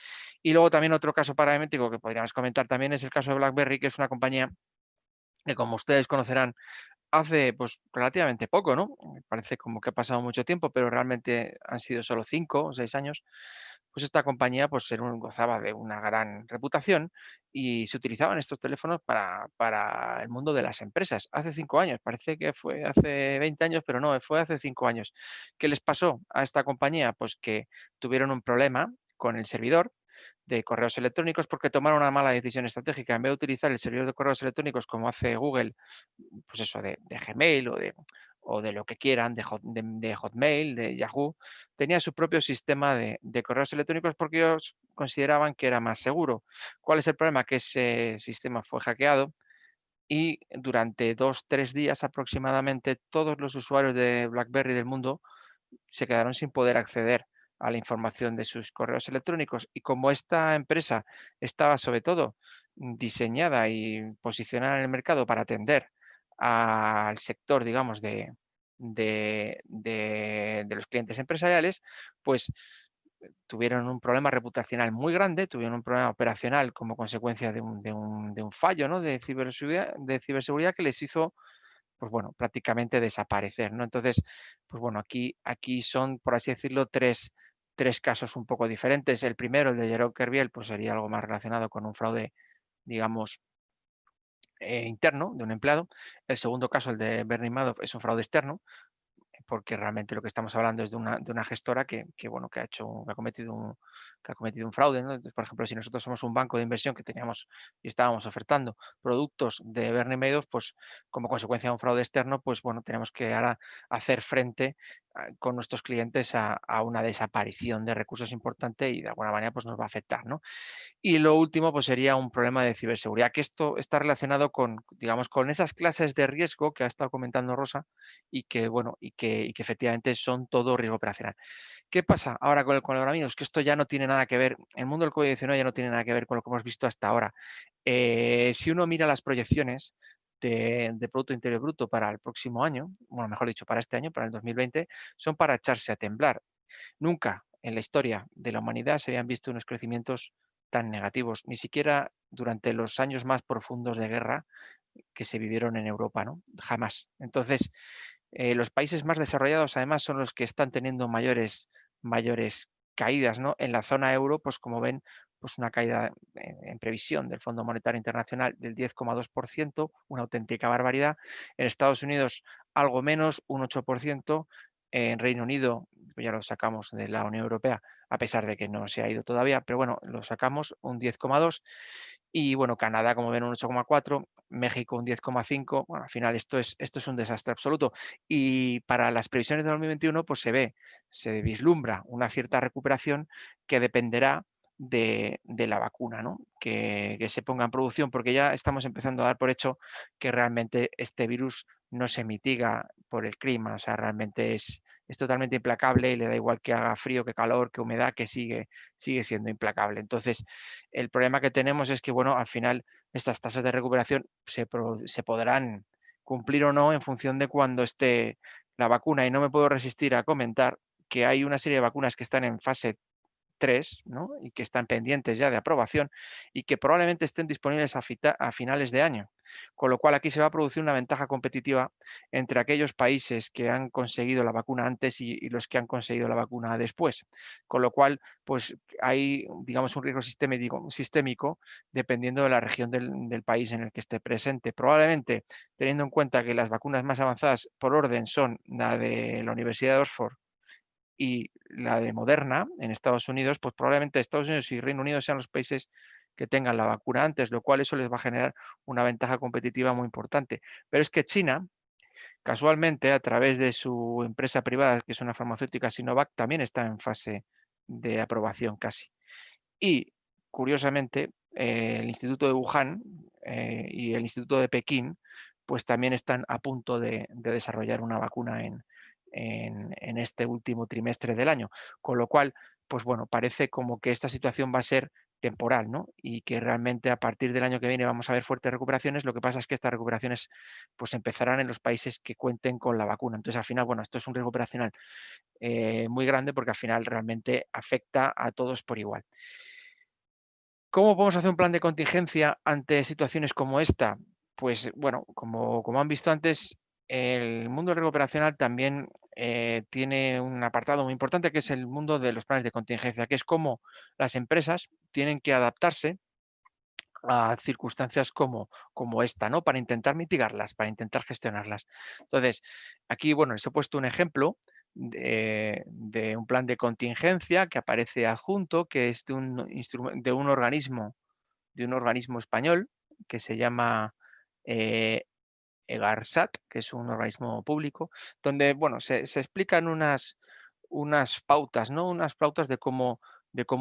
Y luego también otro caso paramétrico que podríamos comentar también es el caso de BlackBerry, que es una compañía que, como ustedes conocerán, hace pues relativamente poco, ¿no?, parece como que ha pasado mucho tiempo, pero realmente han sido solo 5 o 6 años, pues esta compañía pues gozaba de una gran reputación y se utilizaban estos teléfonos para el mundo de las empresas. Hace 5 años, parece que fue hace 20 años, pero no, fue hace 5 años. ¿Qué les pasó a esta compañía? Pues que tuvieron un problema con el servidor de correos electrónicos porque tomaron una mala decisión estratégica. En vez de utilizar el servidor de correos electrónicos como hace Google, pues eso, de Gmail o de lo que quieran, de Hotmail, de Yahoo, tenía su propio sistema de correos electrónicos porque ellos consideraban que era más seguro. ¿Cuál es el problema? Que ese sistema fue hackeado y durante 2-3 días aproximadamente todos los usuarios de BlackBerry del mundo se quedaron sin poder acceder a la información de sus correos electrónicos. Y como esta empresa estaba sobre todo diseñada y posicionada en el mercado para atender al sector, digamos, de los clientes empresariales, pues tuvieron un problema reputacional muy grande, tuvieron un problema operacional como consecuencia de un fallo, ¿no?, de ciberseguridad que les hizo, pues bueno, prácticamente desaparecer, ¿no? Entonces, pues bueno, aquí son, por así decirlo, tres casos un poco diferentes. El primero, el de Jerome Kerviel, pues sería algo más relacionado con un fraude, digamos, interno de un empleado. El segundo caso, el de Bernie Madoff, es un fraude externo, porque realmente lo que estamos hablando es de una gestora bueno, que ha cometido un fraude, ¿no? Entonces, por ejemplo, si nosotros somos un banco de inversión que teníamos y estábamos ofertando productos de Bernie Madoff, pues como consecuencia de un fraude externo, pues bueno, tenemos que ahora hacer frente con nuestros clientes a una desaparición de recursos importante y de alguna manera pues nos va a afectar, ¿no? Y lo último, pues sería un problema de ciberseguridad, que esto está relacionado con, digamos, con esas clases de riesgo que ha estado comentando Rosa y que, bueno, y que efectivamente son todo riesgo operacional. ¿Qué pasa ahora con el coronavirus? Que esto ya no tiene nada que ver, el mundo del COVID-19 ya no tiene nada que ver con lo que hemos visto hasta ahora. Si uno mira las proyecciones de Producto Interior Bruto para el próximo año, bueno, mejor dicho, para este año, para el 2020, son para echarse a temblar. Nunca en la historia de la humanidad se habían visto unos crecimientos tan negativos, ni siquiera durante los años más profundos de guerra que se vivieron en Europa, ¿no? Jamás. Entonces, los países más desarrollados además son los que están teniendo mayores caídas, ¿no? En la zona euro, pues como ven, pues una caída en previsión del Fondo Monetario Internacional del 10,2%, una auténtica barbaridad. En Estados Unidos algo menos, un 8%. En Reino Unido, pues ya lo sacamos de la Unión Europea, a pesar de que no se ha ido todavía, pero bueno, lo sacamos un 10,2%. Y bueno, Canadá, como ven, un 8,4%, México un 10,5%. Bueno, al final esto es un desastre absoluto. Y para las previsiones de 2021, pues se vislumbra una cierta recuperación que dependerá de la vacuna, ¿no? Que se ponga en producción, porque ya estamos empezando a dar por hecho que realmente este virus no se mitiga por el clima, o sea, realmente es totalmente implacable y le da igual que haga frío, que calor, que humedad, que sigue siendo implacable. Entonces, el problema que tenemos es que, bueno, al final estas tasas de recuperación se podrán cumplir o no en función de cuando esté la vacuna. Y no me puedo resistir a comentar que hay una serie de vacunas que están en fase 3, ¿no? Y que están pendientes ya de aprobación y que probablemente estén disponibles a finales de año. Con lo cual aquí se va a producir una ventaja competitiva entre aquellos países que han conseguido la vacuna antes y los que han conseguido la vacuna después. Con lo cual, pues hay, digamos, un riesgo sistémico dependiendo de la región del país en el que esté presente. Probablemente, teniendo en cuenta que las vacunas más avanzadas por orden son la de la Universidad de Oxford y la de Moderna en Estados Unidos, pues probablemente Estados Unidos y Reino Unido sean los países que tengan la vacuna antes, lo cual eso les va a generar una ventaja competitiva muy importante. Pero es que China, casualmente, a través de su empresa privada, que es una farmacéutica Sinovac, también está en fase de aprobación casi. Y, curiosamente, el Instituto de Wuhan y el Instituto de Pekín, pues también están a punto de desarrollar una vacuna en este último trimestre del año. Con lo cual, pues bueno, parece como que esta situación va a ser temporal, ¿no? Y que realmente a partir del año que viene vamos a ver fuertes recuperaciones. Lo que pasa es que estas recuperaciones pues empezarán en los países que cuenten con la vacuna. Entonces, al final, bueno, esto es un riesgo operacional muy grande porque al final realmente afecta a todos por igual. ¿Cómo podemos hacer un plan de contingencia ante situaciones como esta? Pues bueno, como han visto antes, el mundo del riesgo operacional también tiene un apartado muy importante que es el mundo de los planes de contingencia, que es cómo las empresas tienen que adaptarse a circunstancias como esta, ¿no? Para intentar mitigarlas, para intentar gestionarlas. Entonces, aquí, bueno, les he puesto un ejemplo de un plan de contingencia que aparece adjunto, que es de un organismo español que se llama EGARSAT, que es un organismo público, donde, bueno, se explican unas pautas, ¿no? Unas pautas de cómo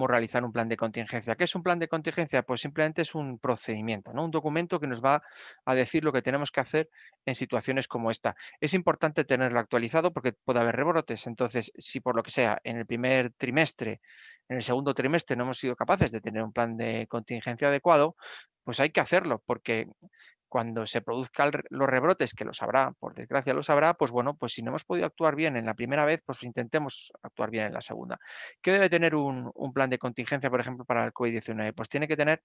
realizar un plan de contingencia. ¿Qué es un plan de contingencia? Pues simplemente es un procedimiento, ¿no? Un documento que nos va a decir lo que tenemos que hacer en situaciones como esta. Es importante tenerlo actualizado porque puede haber rebrotes. Entonces, si por lo que sea, en el primer trimestre, en el segundo trimestre no hemos sido capaces de tener un plan de contingencia adecuado, pues hay que hacerlo porque cuando se produzcan los rebrotes, que los habrá, por desgracia los habrá, pues bueno, pues si no hemos podido actuar bien en la primera vez, pues intentemos actuar bien en la segunda. ¿Qué debe tener un plan de contingencia, por ejemplo, para el COVID-19? Pues tiene que tener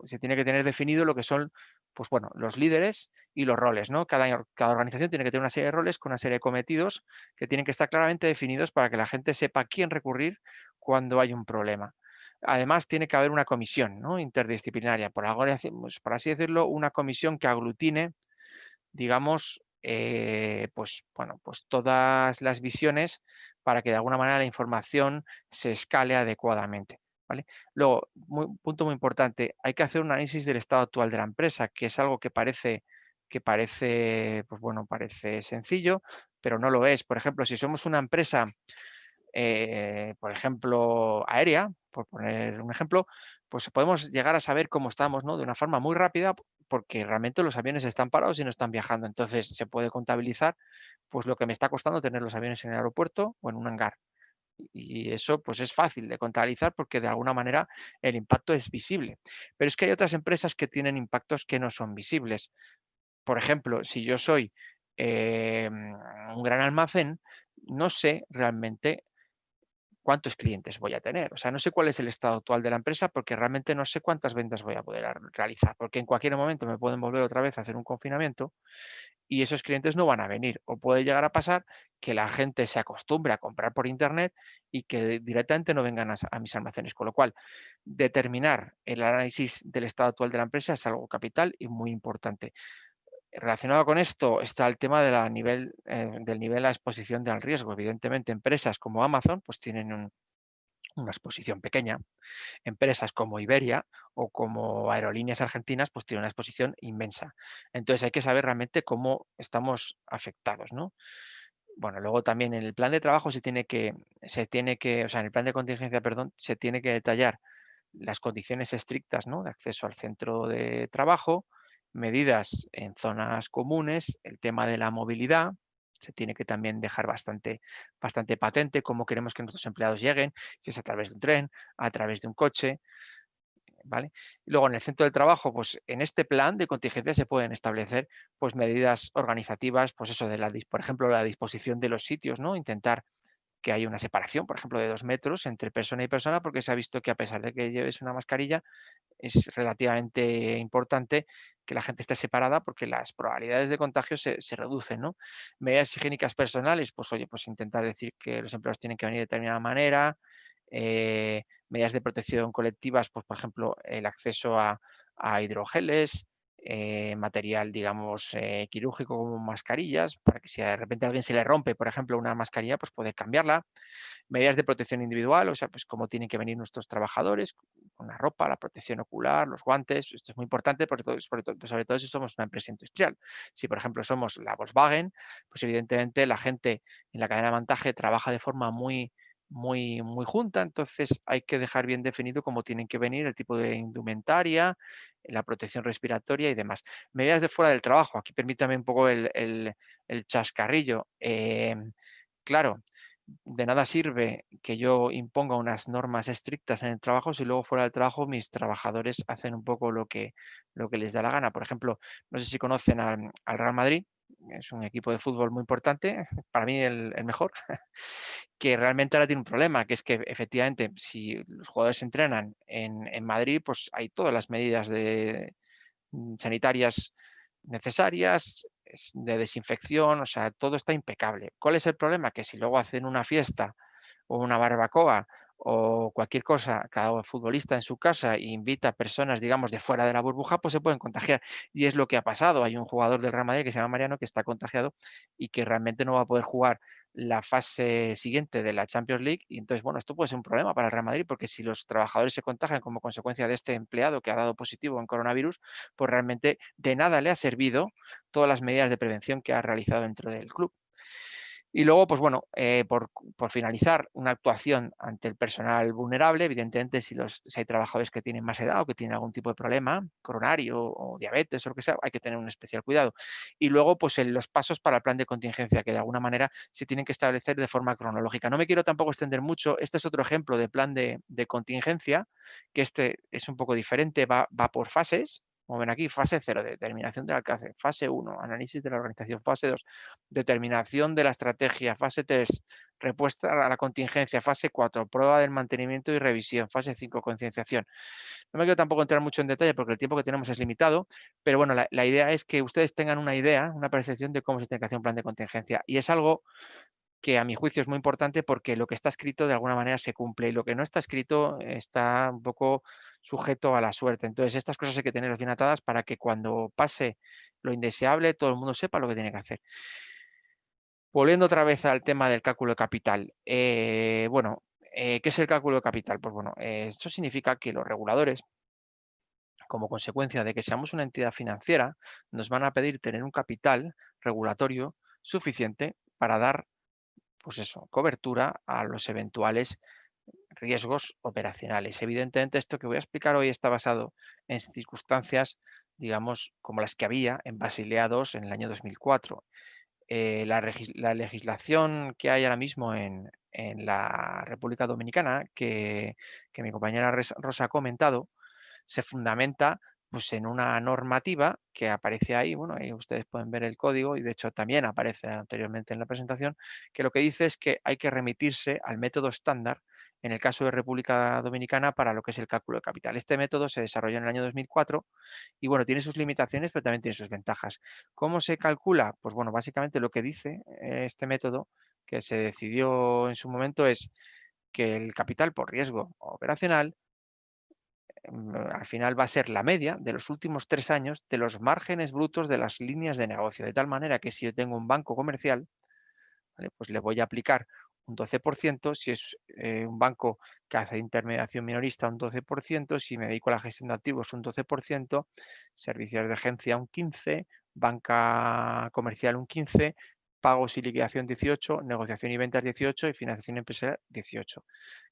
se tiene que tener definido lo que son, pues bueno, los líderes y los roles, ¿no? Cada organización tiene que tener una serie de roles con una serie de cometidos que tienen que estar claramente definidos para que la gente sepa a quién recurrir cuando hay un problema. Además, tiene que haber una comisión, ¿no? Interdisciplinaria, por así decirlo, una comisión que aglutine, digamos, pues todas las visiones para que de alguna manera la información se escale adecuadamente. ¿Vale? Luego, punto muy importante, hay que hacer un análisis del estado actual de la empresa, que es algo que parece pues bueno, parece sencillo, pero no lo es. Por ejemplo, si somos una empresa por ejemplo, aérea, por poner un ejemplo, pues podemos llegar a saber cómo estamos, ¿no? De una forma muy rápida, porque realmente los aviones están parados y no están viajando. Entonces se puede contabilizar pues lo que me está costando tener los aviones en el aeropuerto o en un hangar. Y eso pues es fácil de contabilizar porque de alguna manera el impacto es visible. Pero es que hay otras empresas que tienen impactos que no son visibles. Por ejemplo, si yo soy un gran almacén, no sé realmente cuántos clientes voy a tener. O sea, no sé cuál es el estado actual de la empresa porque realmente no sé cuántas ventas voy a poder realizar, porque en cualquier momento me pueden volver otra vez a hacer un confinamiento y esos clientes no van a venir. O puede llegar a pasar que la gente se acostumbre a comprar por internet y que directamente no vengan a mis almacenes. Con lo cual, determinar el análisis del estado actual de la empresa es algo capital y muy importante. Relacionado con esto está el tema de del nivel a exposición al riesgo. Evidentemente, empresas como Amazon pues tienen una exposición pequeña. Empresas como Iberia o como Aerolíneas Argentinas pues tienen una exposición inmensa. Entonces hay que saber realmente cómo estamos afectados, ¿no? Bueno, luego también en el plan de trabajo o sea, en el plan de contingencia, perdón, se tiene que detallar las condiciones estrictas, ¿no?, de acceso al centro de trabajo, medidas en zonas comunes, el tema de la movilidad. Se tiene que también dejar bastante patente cómo queremos que nuestros empleados lleguen, si es a través de un tren, a través de un coche, ¿vale? Y luego en el centro del trabajo, pues en este plan de contingencia se pueden establecer pues medidas organizativas, pues eso por ejemplo, la disposición de los sitios, ¿no? Intentar que haya una separación, por ejemplo, de 2 metros entre persona y persona, porque se ha visto que a pesar de que lleves una mascarilla, es relativamente importante que la gente esté separada porque las probabilidades de contagio se reducen, ¿no? Medidas higiénicas personales, pues oye, pues intentar decir que los empleados tienen que venir de determinada manera. Medidas de protección colectivas, pues por ejemplo, el acceso a hidrogeles, material, digamos, quirúrgico como mascarillas, para que si de repente a alguien se le rompe, por ejemplo, una mascarilla, pues poder cambiarla. Medidas de protección individual, o sea, pues cómo tienen que venir nuestros trabajadores, con la ropa, la protección ocular, los guantes. Esto es muy importante, sobre todo si somos una empresa industrial. Si, por ejemplo, somos la Volkswagen, pues evidentemente la gente en la cadena de montaje trabaja de forma muy junta, entonces hay que dejar bien definido cómo tienen que venir, el tipo de indumentaria, la protección respiratoria y demás. Medidas de fuera del trabajo. Aquí permítame un poco el chascarrillo. Claro, de nada sirve que yo imponga unas normas estrictas en el trabajo si luego fuera del trabajo mis trabajadores hacen un poco lo que les da la gana. Por ejemplo, no sé si conocen al Real Madrid, es un equipo de fútbol muy importante, para mí el mejor, que realmente ahora tiene un problema, que es que efectivamente si los jugadores entrenan en Madrid, pues hay todas las medidas sanitarias necesarias, de desinfección, o sea, todo está impecable. ¿Cuál es el problema? Que si luego hacen una fiesta o una barbacoa o cualquier cosa, cada futbolista en su casa e invita a personas, digamos, de fuera de la burbuja, pues se pueden contagiar. Y es lo que ha pasado. Hay un jugador del Real Madrid que se llama Mariano que está contagiado y que realmente no va a poder jugar la fase siguiente de la Champions League. Y entonces, bueno, esto puede ser un problema para el Real Madrid porque si los trabajadores se contagian como consecuencia de este empleado que ha dado positivo en coronavirus, pues realmente de nada le ha servido todas las medidas de prevención que ha realizado dentro del club. Y luego, pues bueno, por finalizar, una actuación ante el personal vulnerable, evidentemente si hay trabajadores que tienen más edad o que tienen algún tipo de problema coronario o diabetes o lo que sea, hay que tener un especial cuidado. Y luego, pues los pasos para el plan de contingencia, que de alguna manera se tienen que establecer de forma cronológica. No me quiero tampoco extender mucho, este es otro ejemplo de plan de contingencia, que este es un poco diferente, va por fases. Como ven aquí, fase 0, determinación del alcance. Fase 1, análisis de la organización. Fase 2, determinación de la estrategia. Fase 3, respuesta a la contingencia. Fase 4, prueba del mantenimiento y revisión. Fase 5, concienciación. No me quiero tampoco entrar mucho en detalle porque el tiempo que tenemos es limitado, pero bueno, la idea es que ustedes tengan una idea, una percepción de cómo se tiene que hacer un plan de contingencia. Y es algo que a mi juicio es muy importante porque lo que está escrito de alguna manera se cumple y lo que no está escrito está un poco sujeto a la suerte. Entonces, estas cosas hay que tenerlas bien atadas para que cuando pase lo indeseable, todo el mundo sepa lo que tiene que hacer. Volviendo otra vez al tema del cálculo de capital. Bueno, ¿qué es el cálculo de capital? Pues bueno, esto significa que los reguladores, como consecuencia de que seamos una entidad financiera, nos van a pedir tener un capital regulatorio suficiente para dar, pues eso, cobertura a los eventuales riesgos operacionales. Evidentemente, esto que voy a explicar hoy está basado en circunstancias, digamos, como las que había en Basilea II en el año 2004. La legislación que hay ahora mismo en la República Dominicana, que mi compañera Rosa ha comentado, se fundamenta pues, en una normativa que aparece ahí, bueno, ahí ustedes pueden ver el código y de hecho también aparece anteriormente en la presentación, que lo que dice es que hay que remitirse al método estándar en el caso de República Dominicana para lo que es el cálculo de capital. Este método se desarrolló en el año 2004 y bueno, tiene sus limitaciones, pero también tiene sus ventajas. ¿Cómo se calcula? Pues bueno, básicamente lo que dice este método que se decidió en su momento es que el capital por riesgo operacional al final va a ser la media de los últimos 3 años de los márgenes brutos de las líneas de negocio, de tal manera que si yo tengo un banco comercial, ¿vale? Pues le voy a aplicar un 12%, si es un banco que hace intermediación minorista un 12%, si me dedico a la gestión de activos un 12%, servicios de agencia un 15%, banca comercial un 15%, pagos y liquidación 18%, negociación y ventas 18% y financiación empresarial 18%.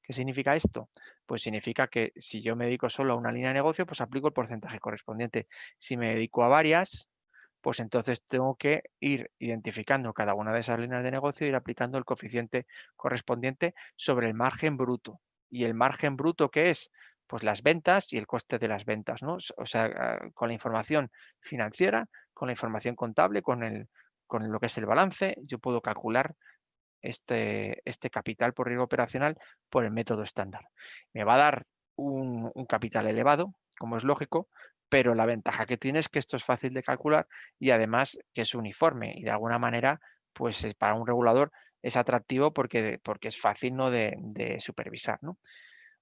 ¿Qué significa esto? Pues significa que si yo me dedico solo a una línea de negocio, pues aplico el porcentaje correspondiente. Si me dedico a varias, pues entonces tengo que ir identificando cada una de esas líneas de negocio e ir aplicando el coeficiente correspondiente sobre el margen bruto. ¿Y el margen bruto qué es? Pues las ventas y el coste de las ventas, ¿no? O sea, con la información financiera, con la información contable, con lo que es el balance, yo puedo calcular este capital por riesgo operacional por el método estándar. Me va a dar un capital elevado, como es lógico, pero la ventaja que tiene es que esto es fácil de calcular y además que es uniforme y de alguna manera, pues para un regulador es atractivo porque es fácil, ¿no?, de supervisar, ¿no?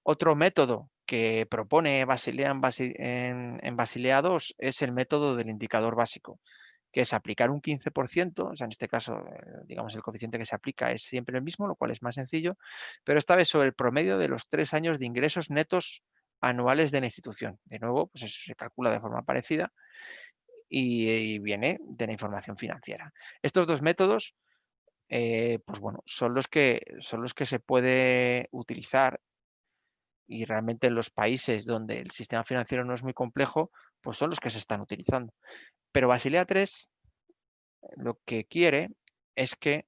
Otro método que propone Basilea en Basilea II es el método del indicador básico, que es aplicar un 15%, o sea, en este caso, digamos, el coeficiente que se aplica es siempre el mismo, lo cual es más sencillo, pero esta vez sobre el promedio de los 3 años de ingresos netos anuales de la institución. De nuevo, pues eso se calcula de forma parecida y viene de la información financiera. Estos dos métodos, pues bueno, son los que se puede utilizar y realmente en los países donde el sistema financiero no es muy complejo, pues son los que se están utilizando. Pero Basilea III lo que quiere es que,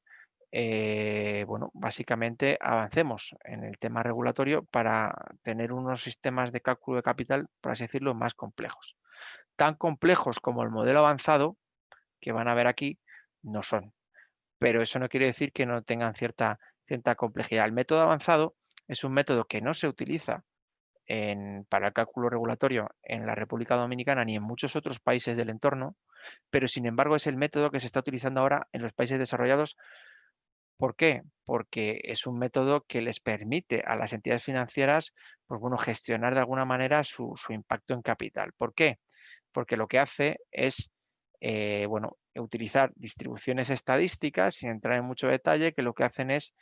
bueno, básicamente avancemos en el tema regulatorio para tener unos sistemas de cálculo de capital, por así decirlo, más complejos. Tan complejos como el modelo avanzado que van a ver aquí no son, pero eso no quiere decir que no tengan cierta complejidad. El método avanzado es un método que no se utiliza para el cálculo regulatorio en la República Dominicana ni en muchos otros países del entorno, pero sin embargo es el método que se está utilizando ahora en los países desarrollados. ¿Por qué? Porque es un método que les permite a las entidades financieras, pues bueno, gestionar de alguna manera su impacto en capital. ¿Por qué? Porque lo que hace es, bueno, utilizar distribuciones estadísticas, sin entrar en mucho detalle, que lo que hacen es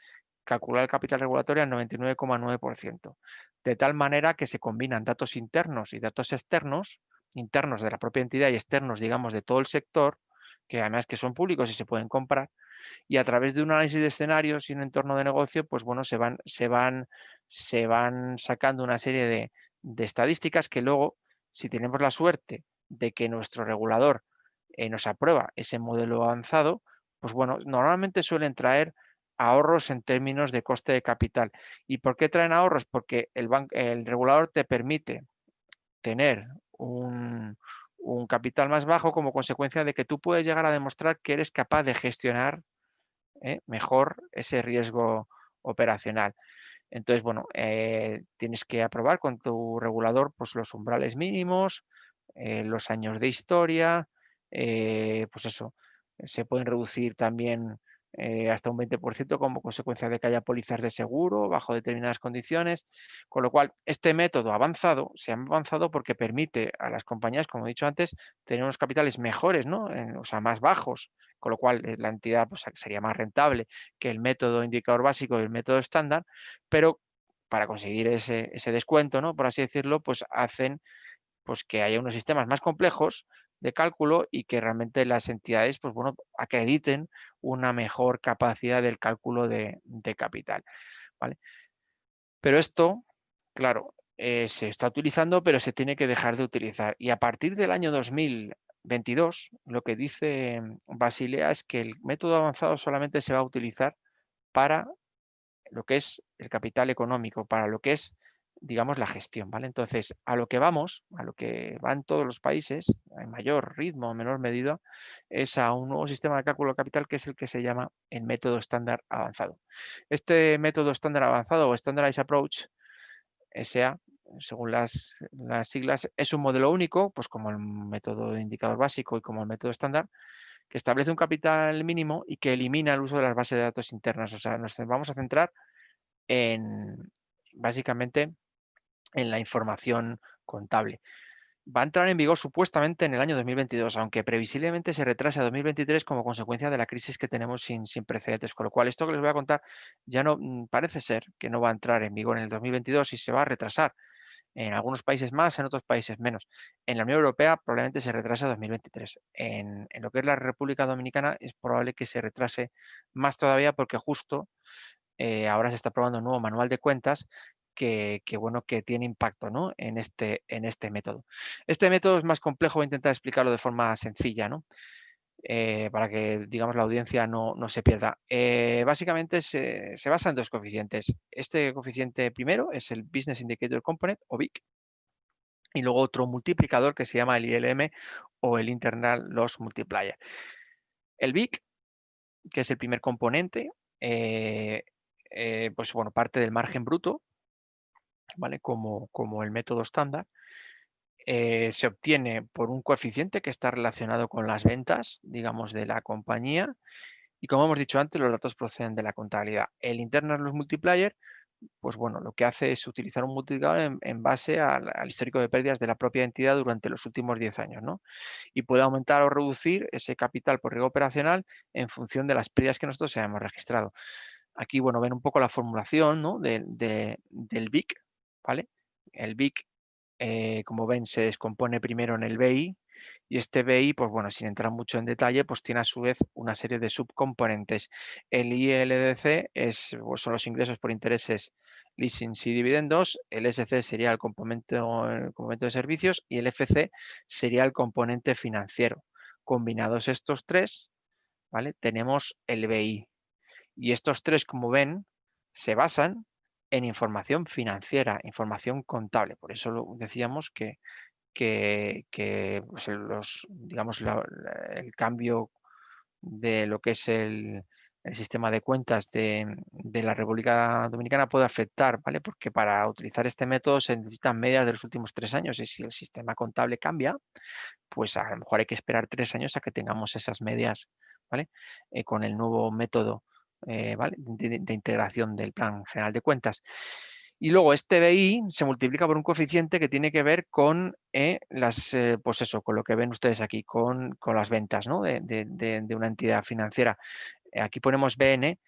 calcular el capital regulatorio al 99,9%, de tal manera que se combinan datos internos y datos externos, internos de la propia entidad y externos, digamos, de todo el sector, que además que son públicos y se pueden comprar, y a través de un análisis de escenarios y un entorno de negocio, pues bueno, se van sacando una serie de estadísticas que luego, si tenemos la suerte de que nuestro regulador nos aprueba ese modelo avanzado, pues bueno, normalmente suelen traer ahorros en términos de coste de capital. ¿Y por qué traen ahorros? Porque el regulador te permite tener un capital más bajo como consecuencia de que tú puedes llegar a demostrar que eres capaz de gestionar mejor ese riesgo operacional. Entonces, bueno, tienes que aprobar con tu regulador pues, los umbrales mínimos, los años de historia, pues eso, se pueden reducir también hasta un 20% como consecuencia de que haya pólizas de seguro bajo determinadas condiciones, con lo cual este método avanzado se ha avanzado porque permite a las compañías, como he dicho antes, tener unos capitales mejores, ¿no? O sea, más bajos, con lo cual la entidad pues, sería más rentable que el método indicador básico y el método estándar, pero para conseguir ese descuento, ¿no?, por así decirlo, pues hacen pues, que haya unos sistemas más complejos de cálculo y que realmente las entidades pues, bueno, acrediten una mejor capacidad del cálculo de capital, ¿vale? Pero esto, claro, se está utilizando, pero se tiene que dejar de utilizar. Y a partir del año 2022, lo que dice Basilea es que el método avanzado solamente se va a utilizar para lo que es el capital económico, para lo que es digamos, la gestión, ¿vale? Entonces, a lo que vamos, a lo que van todos los países, en mayor ritmo o menor medida, es a un nuevo sistema de cálculo de capital que es el que se llama el método estándar avanzado. Este método estándar avanzado o Standardized Approach, SA, según las siglas, es un modelo único, pues como el método de indicador básico y como el método estándar, que establece un capital mínimo y que elimina el uso de las bases de datos internas. O sea, nos vamos a centrar en, básicamente, en la información contable. Va a entrar en vigor supuestamente en el año 2022, aunque previsiblemente se retrase a 2023 como consecuencia de la crisis que tenemos sin precedentes. Con lo cual, esto que les voy a contar ya no parece ser que no va a entrar en vigor en el 2022 y se va a retrasar. En algunos países más, en otros países menos. En la Unión Europea probablemente se retrase a 2023. En lo que es la República Dominicana es probable que se retrase más todavía porque justo ahora se está probando un nuevo manual de cuentas bueno, que tiene impacto, ¿no? en este método. Este método es más complejo, voy a intentar explicarlo de forma sencilla, ¿no? Para que, digamos, la audiencia no se pierda. Básicamente se basa en dos coeficientes. Este coeficiente primero es el Business Indicator Component, o BIC, y luego otro multiplicador que se llama el ILM o el Internal Loss Multiplier. El BIC, que es el primer componente, pues bueno, parte del margen bruto, ¿vale? Como el método estándar. Se obtiene por un coeficiente que está relacionado con las ventas, digamos, de la compañía. Y como hemos dicho antes, los datos proceden de la contabilidad. El Internal Loss Multiplier, pues bueno, lo que hace es utilizar un multiplicador en base al histórico de pérdidas de la propia entidad durante los últimos 10 años, ¿no? Y puede aumentar o reducir ese capital por riesgo operacional en función de las pérdidas que nosotros hayamos registrado. Aquí, bueno, ven un poco la formulación, ¿no? del BIC, ¿vale? El BIC, como ven, se descompone primero en el BI, y este BI, pues bueno, sin entrar mucho en detalle, pues tiene a su vez una serie de subcomponentes. El ILDC pues son los ingresos por intereses, leasings y dividendos. El SC sería el complemento de servicios y el FC sería el componente financiero. Combinados estos tres, ¿vale? Tenemos el BI. Y estos tres, como ven, se basan en información financiera, información contable. Por eso decíamos que pues digamos, el cambio de lo que es el sistema de cuentas de la República Dominicana puede afectar, ¿vale? Porque para utilizar este método se necesitan medias de los últimos 3 años, y si el sistema contable cambia, pues a lo mejor hay que esperar 3 años a que tengamos esas medias, ¿vale? Con el nuevo método, ¿vale? de integración del Plan General de Cuentas. Y luego este BI se multiplica por un coeficiente que tiene que ver con pues eso, con lo que ven ustedes aquí, con las ventas, ¿no? de una entidad financiera. Aquí ponemos BN,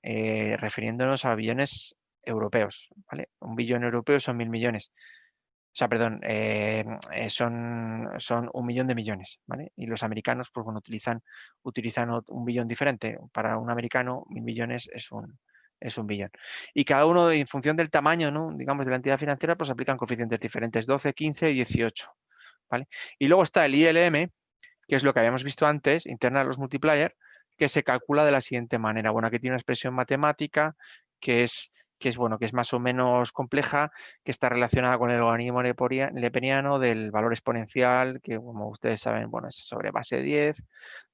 refiriéndonos a billones europeos, ¿vale? Un billón europeo son 1.000 millones. O sea, perdón, son 1.000.000 de millones, ¿vale? Y los americanos, pues bueno, utilizan un billón diferente. Para un americano, 1.000 millones es un billón. Y cada uno, en función del tamaño, ¿no? digamos, de la entidad financiera, pues aplican coeficientes diferentes, 12, 15 y 18, ¿vale? Y luego está el ILM, que es lo que habíamos visto antes, Internal Loss Multiplier, que se calcula de la siguiente manera. Bueno, aquí tiene una expresión matemática que es bueno, que es más o menos compleja, que está relacionada con el logaritmo leperiano del valor exponencial, que como ustedes saben, bueno, es sobre base 10,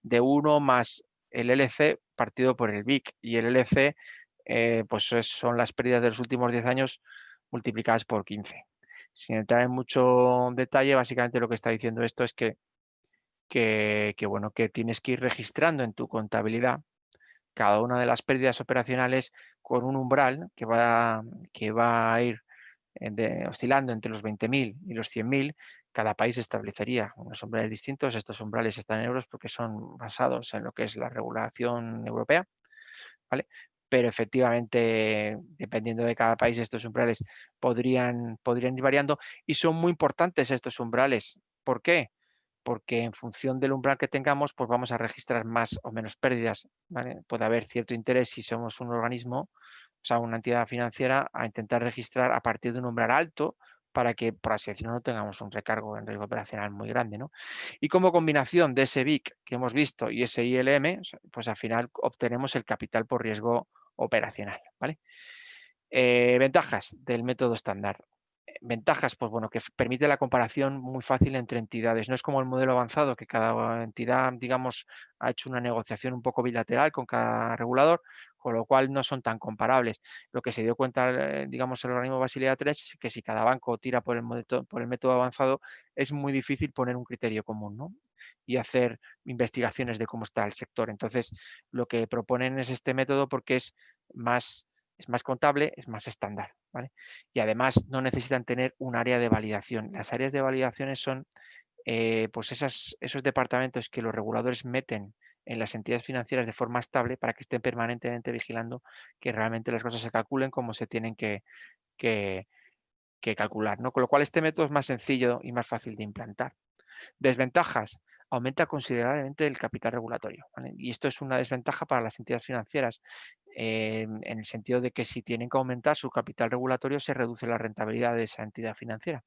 de 1 más el LC partido por el BIC, y el LC pues son las pérdidas de los últimos 10 años multiplicadas por 15. Sin entrar en mucho detalle, básicamente lo que está diciendo esto es que bueno, que tienes que ir registrando en tu contabilidad cada una de las pérdidas operacionales con un umbral que va a ir oscilando entre los 20.000 y los 100.000. Cada país establecería unos umbrales distintos. Estos umbrales están en euros porque son basados en lo que es la regulación europea, ¿vale? Pero efectivamente, dependiendo de cada país, estos umbrales podrían ir variando, y son muy importantes estos umbrales. ¿Por qué? Porque en función del umbral que tengamos, pues vamos a registrar más o menos pérdidas, ¿vale? Puede haber cierto interés si somos un organismo, o sea, una entidad financiera, a intentar registrar a partir de un umbral alto para que, por así decirlo, no tengamos un recargo en riesgo operacional muy grande, ¿no? Y como combinación de ese BIC que hemos visto y ese ILM, pues al final obtenemos el capital por riesgo operacional, ¿vale? Ventajas del método estándar. Ventajas, pues bueno, que permite la comparación muy fácil entre entidades. No es como el modelo avanzado, que cada entidad, digamos, ha hecho una negociación un poco bilateral con cada regulador, con lo cual no son tan comparables. Lo que se dio cuenta, digamos, el organismo Basilea III es que si cada banco tira por el método avanzado, es muy difícil poner un criterio común, ¿no? Y hacer investigaciones de cómo está el sector. Entonces, lo que proponen es este método porque es más contable, es más estándar, ¿vale? Y además no necesitan tener un área de validación. Las áreas de validaciones son pues esos departamentos que los reguladores meten en las entidades financieras de forma estable para que estén permanentemente vigilando que realmente las cosas se calculen como se tienen que calcular, ¿no? Con lo cual este método es más sencillo y más fácil de implantar. Desventajas. Aumenta considerablemente el capital regulatorio, ¿vale? Y esto es una desventaja para las entidades financieras, en el sentido de que si tienen que aumentar su capital regulatorio se reduce la rentabilidad de esa entidad financiera.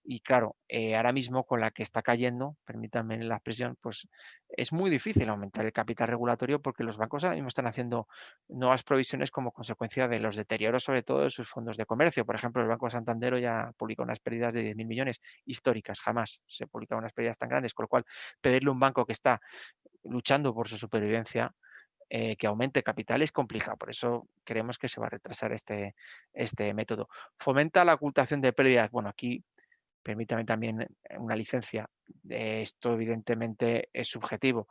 Y claro, ahora mismo con la que está cayendo, permítanme la expresión, pues es muy difícil aumentar el capital regulatorio porque los bancos ahora mismo están haciendo nuevas provisiones como consecuencia de los deterioros, sobre todo de sus fondos de comercio. Por ejemplo, el Banco Santander ya publica unas pérdidas de 10.000 millones históricas, jamás se publican unas pérdidas tan grandes, con lo cual pedirle a un banco que está luchando por su supervivencia que aumente capital es complicado, por eso creemos que se va a retrasar este método. Fomenta la ocultación de pérdidas. Bueno, aquí permítame también una licencia. Esto evidentemente es subjetivo.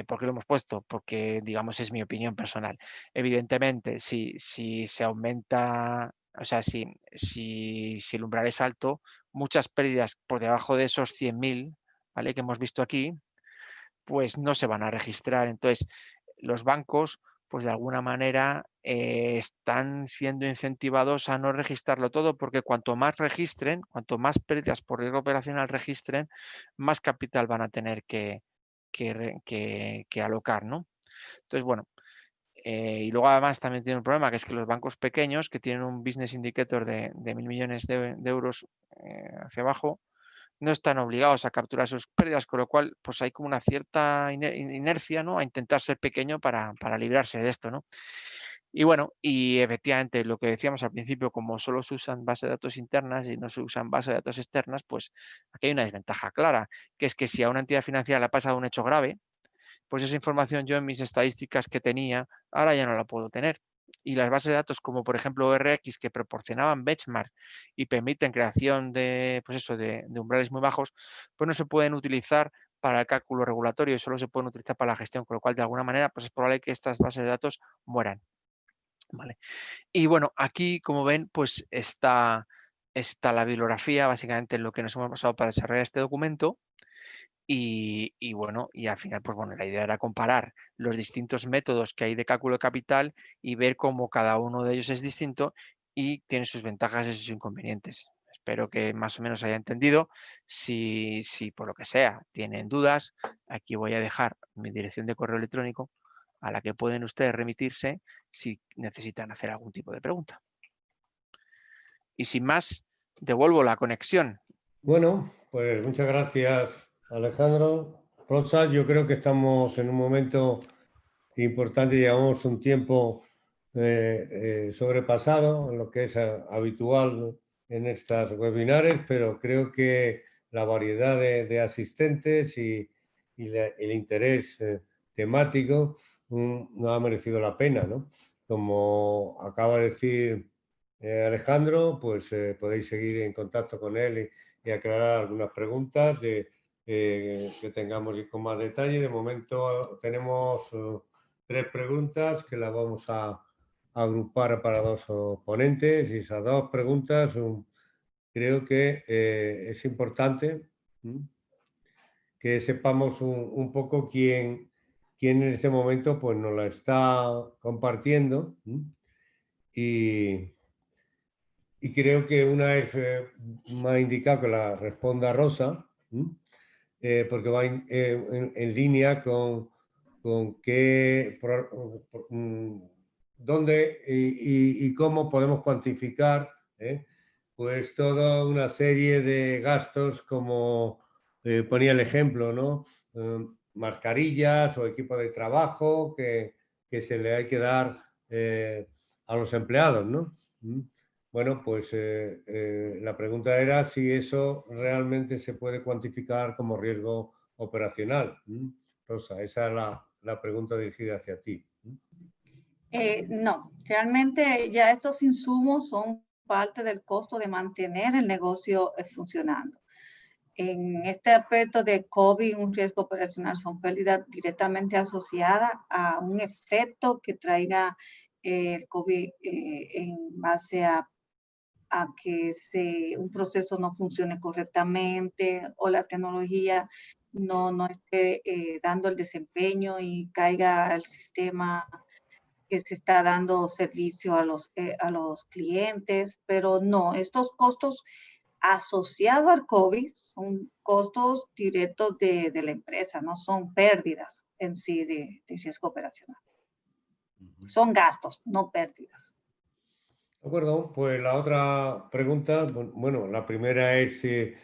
¿Por qué lo hemos puesto? Porque, digamos, es mi opinión personal. Evidentemente, si se aumenta, o sea, si el umbral es alto, muchas pérdidas por debajo de esos 100.000, ¿vale?, que hemos visto aquí, pues no se van a registrar. Entonces, los bancos, pues de alguna manera están siendo incentivados a no registrarlo todo, porque cuanto más registren, cuanto más pérdidas por riesgo operacional registren, más capital van a tener que alocar, ¿no? Entonces, bueno, y luego además también tiene un problema, que es que los bancos pequeños, que tienen un business indicator de 1.000 millones de euros hacia abajo, no están obligados a capturar sus pérdidas, con lo cual pues hay como una cierta inercia, ¿no?, a intentar ser pequeño para librarse de esto, ¿no? Y bueno, y efectivamente lo que decíamos al principio, como solo se usan bases de datos internas y no se usan bases de datos externas, pues aquí hay una desventaja clara, que es que si a una entidad financiera le ha pasado un hecho grave, pues esa información yo en mis estadísticas que tenía, ahora ya no la puedo tener. Y las bases de datos como por ejemplo ORX, que proporcionaban benchmark y permiten creación de, pues eso, de umbrales muy bajos, pues no se pueden utilizar para el cálculo regulatorio y solo se pueden utilizar para la gestión, con lo cual de alguna manera pues es probable que estas bases de datos mueran. ¿Vale? Y bueno, aquí como ven pues está la bibliografía, básicamente lo que nos hemos basado para desarrollar este documento. Y bueno, y al final, pues bueno, la idea era comparar los distintos métodos que hay de cálculo de capital y ver cómo cada uno de ellos es distinto y tiene sus ventajas y sus inconvenientes. Espero que más o menos haya entendido. Si por lo que sea tienen dudas, aquí voy a dejar mi dirección de correo electrónico a la que pueden ustedes remitirse si necesitan hacer algún tipo de pregunta. Y sin más, devuelvo la conexión. Bueno, pues muchas gracias, Alejandro. Rosa, yo creo que estamos en un momento importante, llevamos un tiempo sobrepasado en lo que es habitual en estas webinares, pero creo que la variedad de asistentes y el interés temático no ha merecido la pena, ¿no? Como acaba de decir Alejandro, pues podéis seguir en contacto con él y aclarar algunas preguntas que tengamos con más detalle. De momento tenemos 3 preguntas que las vamos a agrupar para 2 ponentes, y esas 2 preguntas creo que es importante que sepamos un poco quién en este momento pues, nos la está compartiendo. Y creo que una vez me ha indicado que la responda Rosa, porque va en línea con qué, dónde y cómo podemos cuantificar pues toda una serie de gastos, como ponía el ejemplo, ¿no? Mascarillas o equipo de trabajo que se le hay que dar a los empleados, ¿no? bueno, pues la pregunta era si eso realmente se puede cuantificar como riesgo operacional. Rosa, esa es la pregunta dirigida hacia ti. No, realmente ya estos insumos son parte del costo de mantener el negocio funcionando. En este aspecto de COVID, un riesgo operacional son pérdidas directamente asociadas a un efecto que traiga el COVID en base a que un proceso no funcione correctamente o la tecnología no esté dando el desempeño y caiga el sistema que se está dando servicio a los clientes, pero no, estos costos asociados al COVID son costos directos de la empresa, no son pérdidas en sí de riesgo operacional. Son gastos, no pérdidas. De acuerdo, pues la otra pregunta, bueno, la primera es el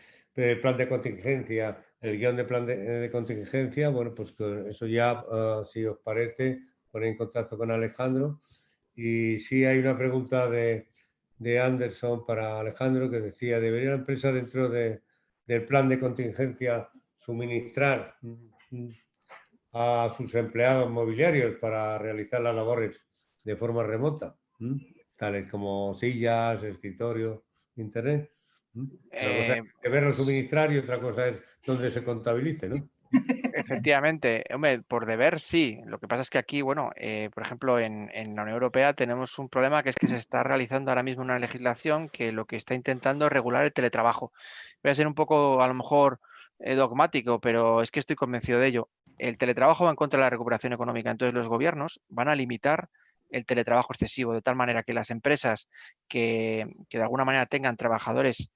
plan de contingencia, el guión de plan de contingencia. Bueno, pues eso ya, si os parece, ponéis en contacto con Alejandro. Y sí hay una pregunta de Anderson para Alejandro que decía, ¿debería la empresa dentro del plan de contingencia suministrar a sus empleados mobiliarios para realizar las labores de forma remota? Tales como sillas, escritorio, internet. Una cosa es deberlo suministrar y otra cosa es donde se contabilice, ¿no? Efectivamente, hombre, por deber sí. Lo que pasa es que aquí, bueno, por ejemplo, en la Unión Europea tenemos un problema que es que se está realizando ahora mismo una legislación que lo que está intentando es regular el teletrabajo. Voy a ser un poco, a lo mejor, dogmático, pero es que estoy convencido de ello. El teletrabajo va en contra de la recuperación económica, entonces los gobiernos van a limitar el teletrabajo excesivo, de tal manera que las empresas que de alguna manera tengan trabajadores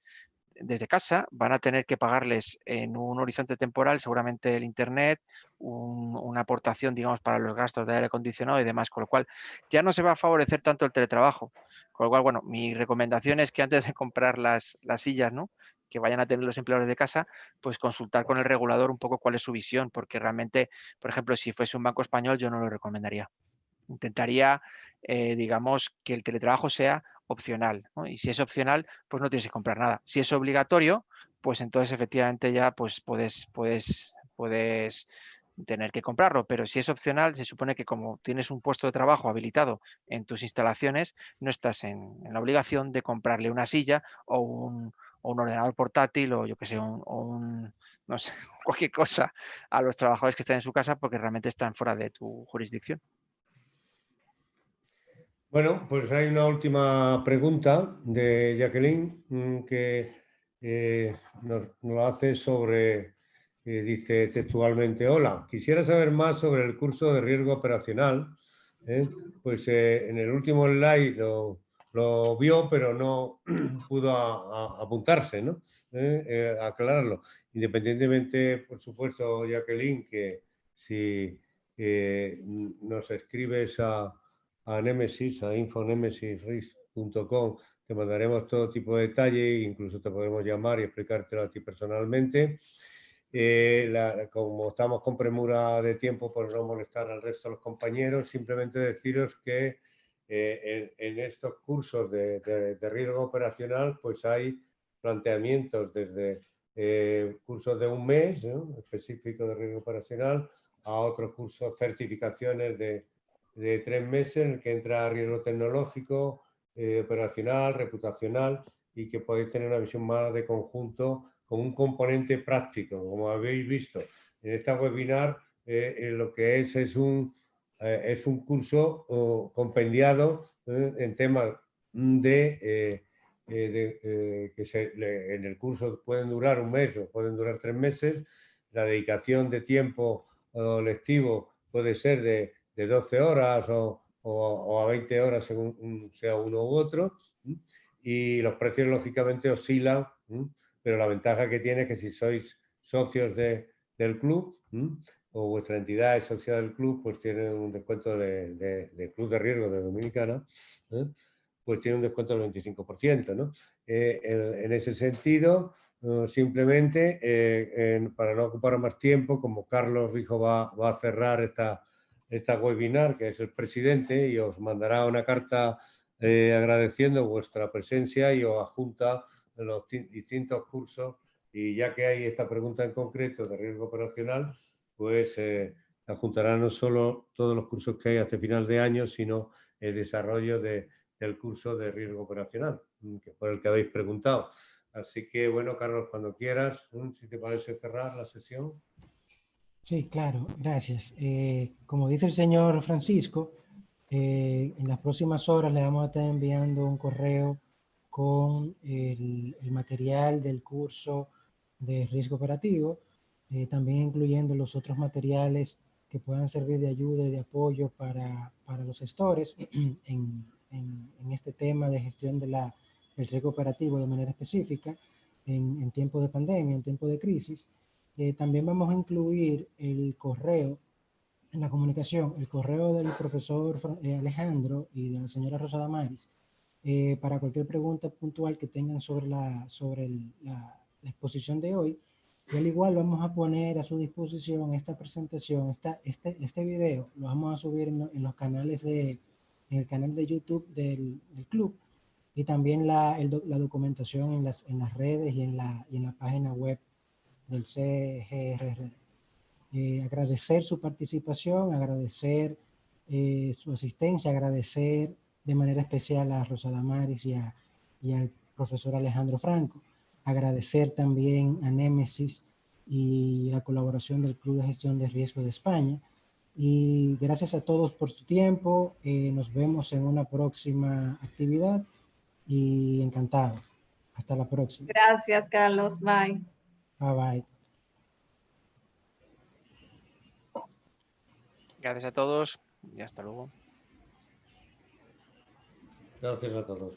desde casa van a tener que pagarles en un horizonte temporal seguramente el internet, una aportación, digamos, para los gastos de aire acondicionado y demás, con lo cual ya no se va a favorecer tanto el teletrabajo. Con lo cual, bueno, mi recomendación es que antes de comprar las sillas, ¿no?, que vayan a tener los empleados de casa, pues consultar con el regulador un poco cuál es su visión, porque realmente, por ejemplo, si fuese un banco español, yo no lo recomendaría. Intentaría, digamos, que el teletrabajo sea opcional, ¿no? Y si es opcional, pues no tienes que comprar nada. Si es obligatorio, pues entonces efectivamente ya pues puedes tener que comprarlo, pero si es opcional, se supone que como tienes un puesto de trabajo habilitado en tus instalaciones, no estás en la obligación de comprarle una silla o un ordenador portátil o yo que sé, no sé, cualquier cosa a los trabajadores que están en su casa porque realmente están fuera de tu jurisdicción. Bueno, pues hay una última pregunta de Jacqueline que nos lo hace sobre, dice textualmente, hola, quisiera saber más sobre el curso de riesgo operacional. Pues en el último slide lo vio, pero no pudo apuntarse, ¿no? Aclararlo. Independientemente, por supuesto, Jacqueline, que si nos escribes a Nemesis, a infonemesisrisk.com, te mandaremos todo tipo de detalle, incluso te podemos llamar y explicártelo a ti personalmente. Como estamos con premura de tiempo por no molestar al resto de los compañeros, simplemente deciros que en estos cursos de riesgo operacional pues hay planteamientos desde cursos de un mes, ¿no?, específicos de riesgo operacional, a otros cursos, certificaciones de 3 meses en el que entra riesgo tecnológico, operacional, reputacional, y que podéis tener una visión más de conjunto con un componente práctico. Como habéis visto en esta webinar, lo que es un curso compendiado en temas en el curso pueden durar un mes o pueden durar 3 meses. La dedicación de tiempo lectivo puede ser de 12 horas o a 20 horas según sea uno u otro. Y los precios lógicamente oscilan, pero la ventaja que tiene es que si sois socios del club o vuestra entidad es socia del club, pues tiene un descuento de Club de Riesgo de Dominicana, pues tiene un descuento del 25%, ¿no? En ese sentido, simplemente, para no ocupar más tiempo, como Carlos Rijo va a cerrar esta webinar, que es el presidente, y os mandará una carta agradeciendo vuestra presencia y os adjunta los distintos cursos, y ya que hay esta pregunta en concreto de riesgo operacional, pues adjuntará no solo todos los cursos que hay hasta final de año, sino el desarrollo del curso de riesgo operacional, que por el que habéis preguntado. Así que, bueno, Carlos, cuando quieras, si te parece cerrar la sesión. Sí, claro, gracias. Como dice el señor Francisco, en las próximas horas le vamos a estar enviando un correo con el material del curso de riesgo operativo, también incluyendo los otros materiales que puedan servir de ayuda y de apoyo para los gestores en este tema de gestión del riesgo operativo de manera específica en tiempos de pandemia, en tiempos de crisis. También vamos a incluir el correo en la comunicación, el correo del profesor Alejandro y de la señora Rosa Damaris, para cualquier pregunta puntual que tengan sobre la exposición de hoy. Y al igual vamos a poner a su disposición esta presentación, este video, lo vamos a subir en los canales en el canal de YouTube del club, y también la documentación en las redes y en la página web del CGRRD. Agradecer su participación, agradecer su asistencia, agradecer de manera especial a Rosa Damaris y al profesor Alejandro Franco, agradecer también a Némesis y la colaboración del Club de Gestión de Riesgo de España. Y gracias a todos por su tiempo. Nos vemos en una próxima actividad y encantados. Hasta la próxima. Gracias, Carlos. Bye. Bye bye. Gracias a todos y hasta luego. Gracias a todos.